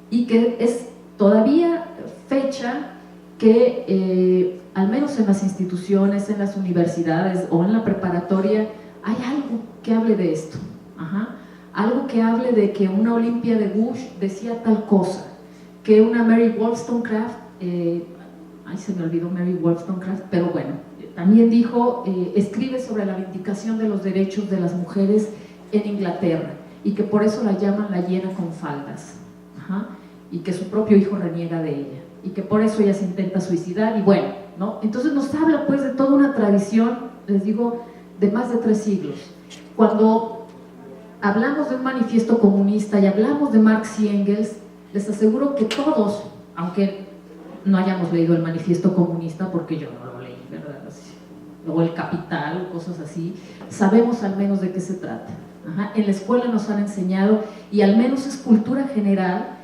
y que es todavía fecha que al menos en las instituciones, en las universidades o en la preparatoria, hay algo que hable de esto. Ajá. Algo que hable de que una Olympia de Gouges decía tal cosa, que una Mary Wollstonecraft, ay, se me olvidó Mary Wollstonecraft, pero bueno, también dijo, escribe sobre la vindicación de los derechos de las mujeres en Inglaterra, y que por eso la llaman la hiena con faldas. Ajá. Y que su propio hijo reniega de ella, y que por eso ella se intenta suicidar, y bueno, ¿no? Entonces nos habla pues de toda una tradición, les digo, de más de 3 siglos. Cuando hablamos de un manifiesto comunista y hablamos de Marx y Engels, les aseguro que todos, aunque no hayamos leído el manifiesto comunista, porque yo no lo leí, ¿verdad? O el Capital, o cosas así, sabemos al menos de qué se trata. Ajá. En la escuela nos han enseñado, y al menos es cultura general,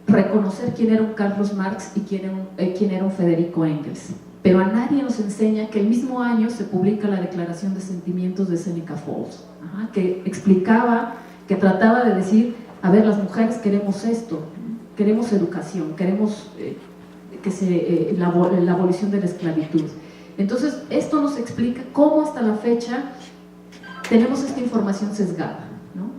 reconocer quién era un Carlos Marx y quién era un Federico Engels. Pero a nadie nos enseña que el mismo año se publica la Declaración de Sentimientos de Seneca Falls, que explicaba, que trataba de decir, a ver, las mujeres queremos esto, queremos educación, queremos la abolición de la esclavitud. Entonces esto nos explica cómo hasta la fecha tenemos esta información sesgada, ¿no?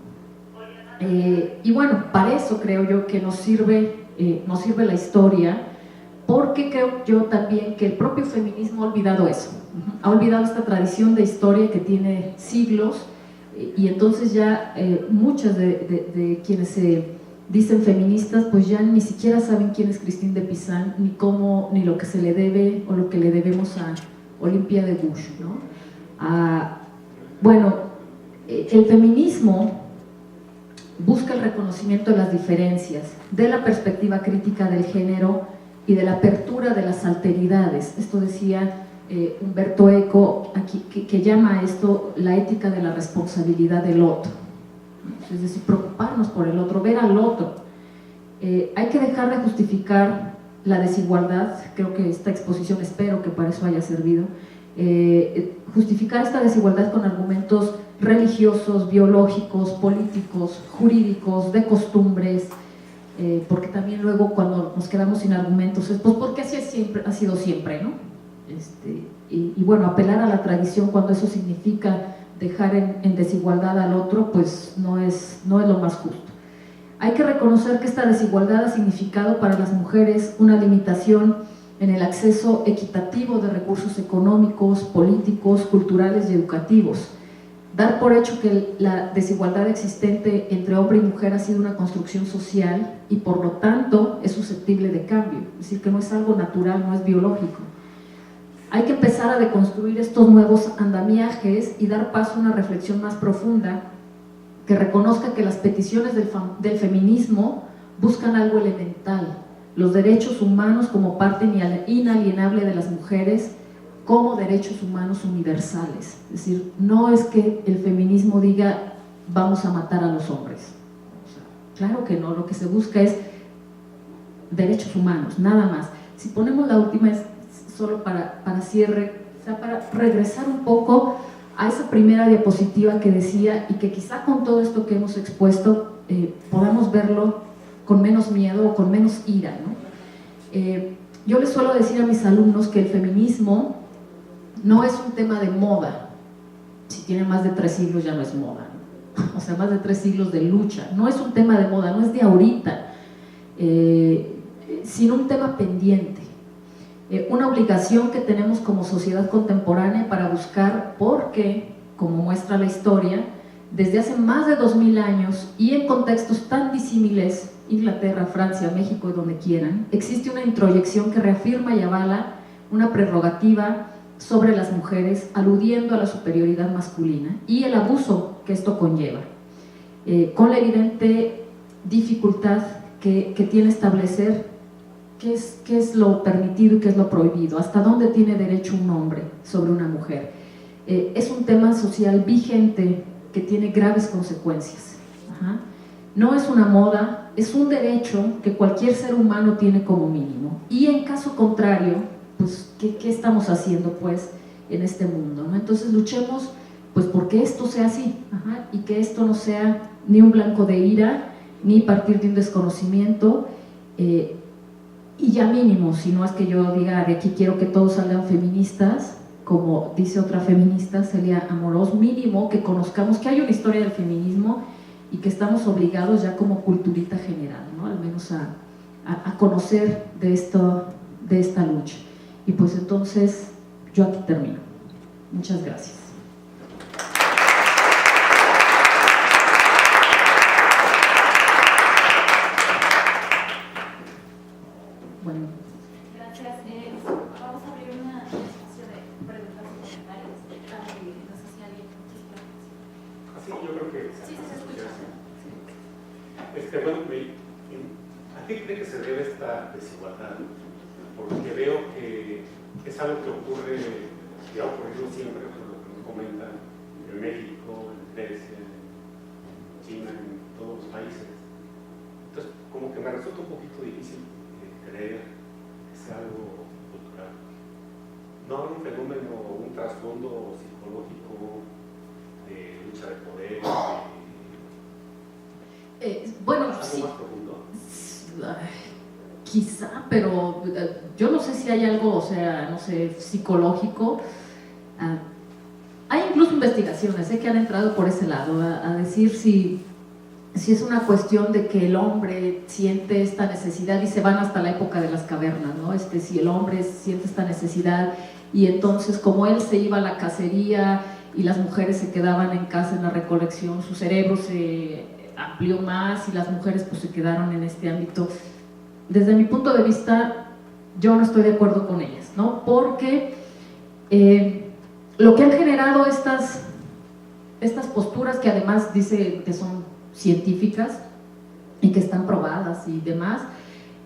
Y bueno, para eso creo yo que nos sirve la historia, porque creo yo también que el propio feminismo ha olvidado eso, ha olvidado esta tradición de historia que tiene siglos, y entonces ya muchas de quienes se dicen feministas pues ya ni siquiera saben quién es Christine de Pizan, ni lo que se le debe o lo que le debemos a Olympia de Gouges, ¿no? Bueno, el feminismo busca el reconocimiento de las diferencias, de la perspectiva crítica del género y de la apertura de las alteridades. Esto decía Umberto Eco, aquí, que llama a esto la ética de la responsabilidad del otro. Es decir, preocuparnos por el otro, ver al otro. Hay que dejar de justificar la desigualdad, creo que esta exposición, espero que para eso haya servido, justificar esta desigualdad con argumentos religiosos, biológicos, políticos, jurídicos, de costumbres, porque también luego cuando nos quedamos sin argumentos es pues porque así ha sido siempre, ¿no? Y bueno, apelar a la tradición cuando eso significa dejar en desigualdad al otro, pues no es lo más justo. Hay que reconocer que esta desigualdad ha significado para las mujeres una limitación en el acceso equitativo de recursos económicos, políticos, culturales y educativos. Dar por hecho que la desigualdad existente entre hombre y mujer ha sido una construcción social y por lo tanto es susceptible de cambio, es decir, que no es algo natural, no es biológico. Hay que empezar a deconstruir estos nuevos andamiajes y dar paso a una reflexión más profunda que reconozca que las peticiones del feminismo buscan algo elemental, los derechos humanos como parte inalienable de las mujeres, como derechos humanos universales. Es decir, no es que el feminismo diga vamos a matar a los hombres. O sea, claro que no, lo que se busca es derechos humanos, nada más. Si ponemos la última, es solo para cierre, o sea, para regresar un poco a esa primera diapositiva que decía, y que quizá con todo esto que hemos expuesto podamos verlo con menos miedo o con menos ira, ¿no? Yo les suelo decir a mis alumnos que el feminismo no es un tema de moda. Si tiene más de 3 siglos ya no es moda, ¿no? O sea, más de 3 siglos de lucha. No es un tema de moda, no es de ahorita, sino un tema pendiente. Una obligación que tenemos como sociedad contemporánea para buscar, porque, como muestra la historia, desde hace más de 2000 años y en contextos tan disímiles, Inglaterra, Francia, México y donde quieran, existe una introyección que reafirma y avala una prerrogativa sobre las mujeres, aludiendo a la superioridad masculina y el abuso que esto conlleva, con la evidente dificultad que tiene establecer qué es lo permitido y qué es lo prohibido, hasta dónde tiene derecho un hombre sobre una mujer. Es un tema social vigente que tiene graves consecuencias. No es una moda, es un derecho que cualquier ser humano tiene como mínimo. Y en caso contrario, pues, ¿qué estamos haciendo pues en este mundo, ¿no? Entonces luchemos pues porque esto sea así, y que esto no sea ni un blanco de ira, ni partir de un desconocimiento, y ya mínimo, si no es que yo diga de aquí quiero que todos salgan feministas, como dice otra feminista, Celia Amorós, mínimo que conozcamos que hay una historia del feminismo y que estamos obligados ya como culturita general, ¿no? Al menos a conocer de esta lucha. Y pues entonces yo aquí termino. Muchas gracias. Bueno. Gracias. Vamos a abrir un espacio de preguntas y comentarios. No sé si alguien... Sí, yo creo que... Sí, se escucha. Bueno, ¿a qué cree que se debe esta desigualdad? Porque veo que es algo que ocurre y ha ocurrido siempre, por lo que nos comentan, en México, en Grecia, en China, en todos los países. Entonces, como que me resulta un poquito difícil creer que sea algo cultural. No hay un fenómeno, un trasfondo psicológico de lucha de poder, bueno, algo sí, más profundo. Quizá, pero yo no sé si hay algo, o sea, no sé, psicológico. hay incluso investigaciones que han entrado por ese lado, a decir si es una cuestión de que el hombre siente esta necesidad, y se van hasta la época de las cavernas, ¿no? Si el hombre siente esta necesidad y entonces como él se iba a la cacería y las mujeres se quedaban en casa en la recolección, su cerebro se amplió más y las mujeres pues se quedaron en este ámbito. Desde mi punto de vista, yo no estoy de acuerdo con ellas, ¿no? Porque lo que han generado estas posturas, que además dice que son científicas y que están probadas y demás,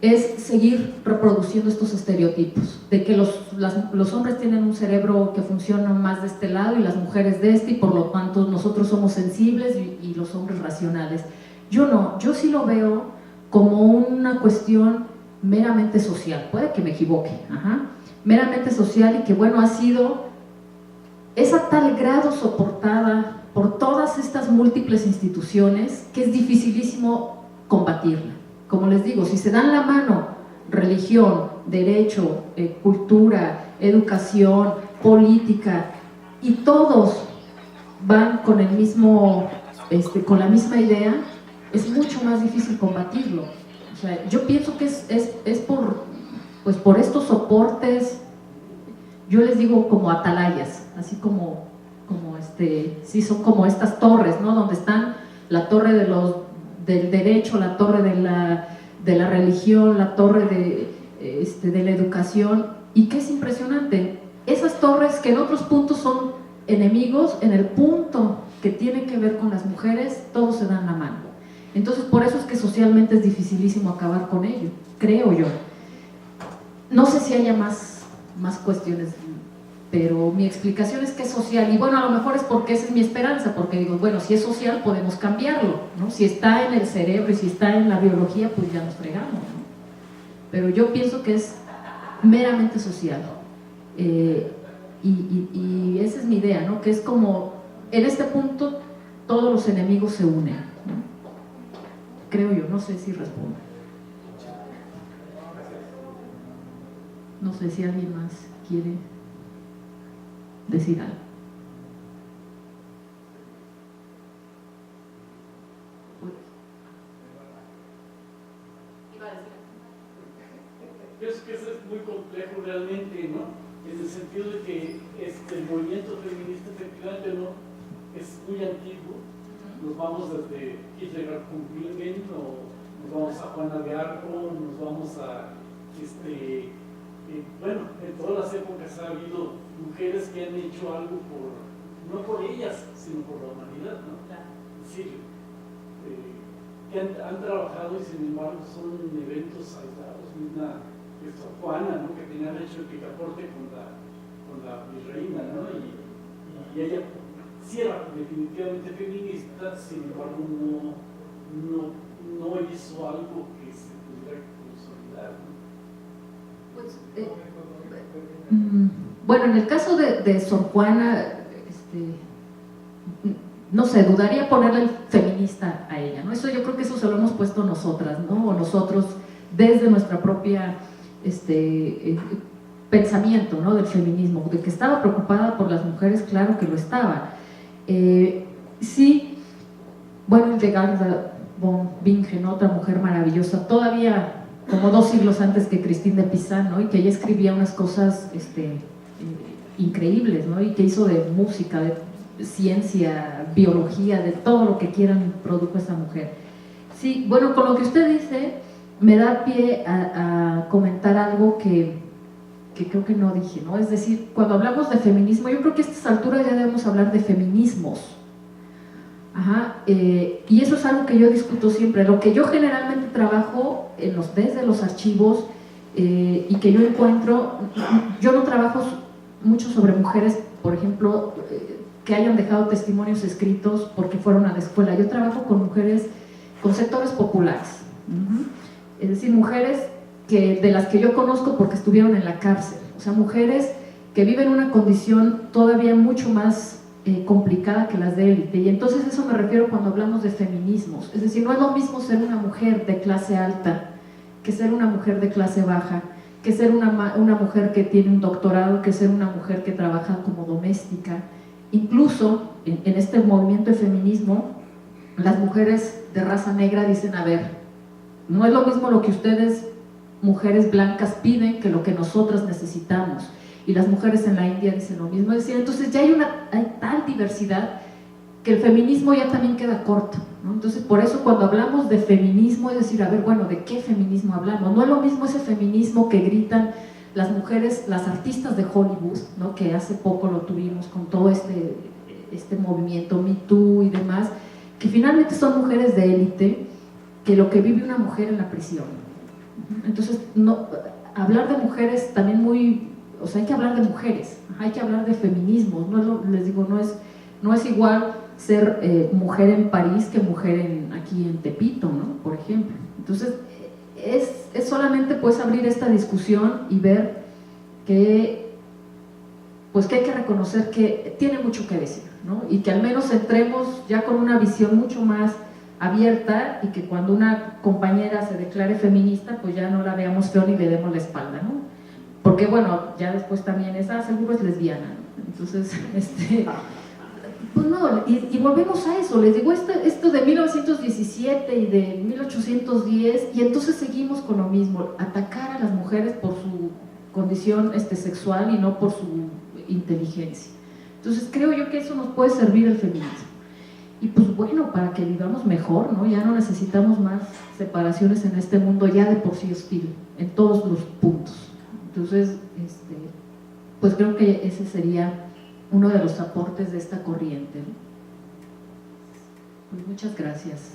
es seguir reproduciendo estos estereotipos de que los hombres tienen un cerebro que funciona más de este lado y las mujeres de este, y por lo tanto nosotros somos sensibles y los hombres racionales. Yo no, yo sí lo veo como una cuestión meramente social, puede que me equivoque, meramente social, y que bueno, ha sido es a tal grado soportada por todas estas múltiples instituciones que es dificilísimo combatirla. Como les digo, si se dan la mano religión, derecho, cultura, educación, política, y todos van con el mismo, con la misma idea, es mucho más difícil combatirlo. O sea, yo pienso que es por estos soportes, yo les digo como atalayas, así como sí, son como estas torres, ¿no? Donde están la torre del derecho, la torre de la religión, la torre de la educación, y que es impresionante, esas torres que en otros puntos son enemigos, en el punto que tiene que ver con las mujeres, todos se dan la mano. Entonces por eso es que socialmente es dificilísimo acabar con ello, creo yo. No sé si haya más cuestiones, pero mi explicación es que es social, y bueno, a lo mejor es porque esa es mi esperanza, porque digo, bueno, si es social podemos cambiarlo, ¿no? Si está en el cerebro y si está en la biología, pues ya nos fregamos, ¿no? Pero yo pienso que es meramente social, y esa es mi idea, ¿no? Que es como, en este punto, todos los enemigos se unen, ¿no? Creo yo, no sé si respondo. No sé si alguien más quiere decir algo. Pienso que eso es muy complejo realmente, ¿no? En el sentido de que el movimiento feminista efectivamente no es muy antiguo. Nos vamos desde Hildegard von Bingen, o nos vamos a Juana de Arco, nos vamos a bueno, en todas las épocas ha habido mujeres que han hecho algo no por ellas, sino por la humanidad, ¿no? Sí, que han trabajado, y sin embargo son eventos aislados. Juana, ¿no? Que tenía derecho de picaporte con la virreina, ¿no? Y ella sí era definitivamente feminista, sin embargo no hizo algo que se pudiera consolidar, ¿no? Pues, bueno, en el caso de Sor Juana, no sé, dudaría ponerle el feminista a ella, ¿no? Eso, yo creo que eso se lo hemos puesto nosotras, ¿no? O nosotros desde nuestra propia pensamiento, ¿no? Del feminismo, de que estaba preocupada por las mujeres, claro que lo estaba. Sí, bueno, Hildegard von Bingen, otra mujer maravillosa, todavía como 2 siglos antes que Christine de Pizan, ¿no? Y que ella escribía unas cosas increíbles, ¿no? Y que hizo de música, de ciencia, biología, de todo lo que quieran, produjo esa mujer. Sí, bueno, con lo que usted dice me da pie a comentar algo que creo que no dije, ¿no? Es decir, cuando hablamos de feminismo, yo creo que a estas alturas ya debemos hablar de feminismos. Y eso es algo que yo discuto siempre. Lo que yo generalmente trabajo desde los archivos, y que yo encuentro, yo no trabajo mucho sobre mujeres, por ejemplo, que hayan dejado testimonios escritos porque fueron a la escuela. Yo trabajo con mujeres, con sectores populares, es decir, mujeres de las que yo conozco porque estuvieron en la cárcel, o sea, mujeres que viven una condición todavía mucho más complicada que las de élite. Y entonces eso me refiero cuando hablamos de feminismos, es decir, no es lo mismo ser una mujer de clase alta que ser una mujer de clase baja, que ser una mujer que tiene un doctorado, que ser una mujer que trabaja como doméstica. incluso en este movimiento de feminismo, las mujeres de raza negra dicen, a ver, no es lo mismo lo que ustedes, mujeres blancas, piden que lo que nosotras necesitamos. Y las mujeres en la India dicen lo mismo. Es decir, entonces ya hay tal diversidad que el feminismo ya también queda corto, ¿no? Entonces, por eso cuando hablamos de feminismo, es decir, a ver, bueno, ¿de qué feminismo hablamos? No es lo mismo ese feminismo que gritan las mujeres, las artistas de Hollywood, ¿no? Que hace poco lo tuvimos con todo este movimiento Me Too y demás, que finalmente son mujeres de élite, que lo que vive una mujer en la prisión. Entonces, no, hablar de mujeres también muy, o sea, hay que hablar de mujeres, hay que hablar de feminismo, les digo, no es igual ser mujer en París que mujer aquí en Tepito, ¿no? Por ejemplo. Entonces, es solamente pues abrir esta discusión y ver que pues que hay que reconocer que tiene mucho que decir, ¿no? Y que al menos entremos ya con una visión mucho más abierta y que cuando una compañera se declare feminista, pues ya no la veamos feo ni le demos la espalda, ¿no? Porque bueno, ya después también seguro es lesbiana, ¿no? Entonces, pues no, y volvemos a eso, les digo, esto de 1917 y de 1810, y entonces seguimos con lo mismo, atacar a las mujeres por su condición sexual y no por su inteligencia. Entonces creo yo que eso nos puede servir el feminismo. Y pues bueno, para que vivamos mejor, ¿no? Ya no necesitamos más separaciones en este mundo ya de por sí hostil, en todos los puntos. Entonces, pues creo que ese sería uno de los aportes de esta corriente, ¿no? Pues muchas gracias.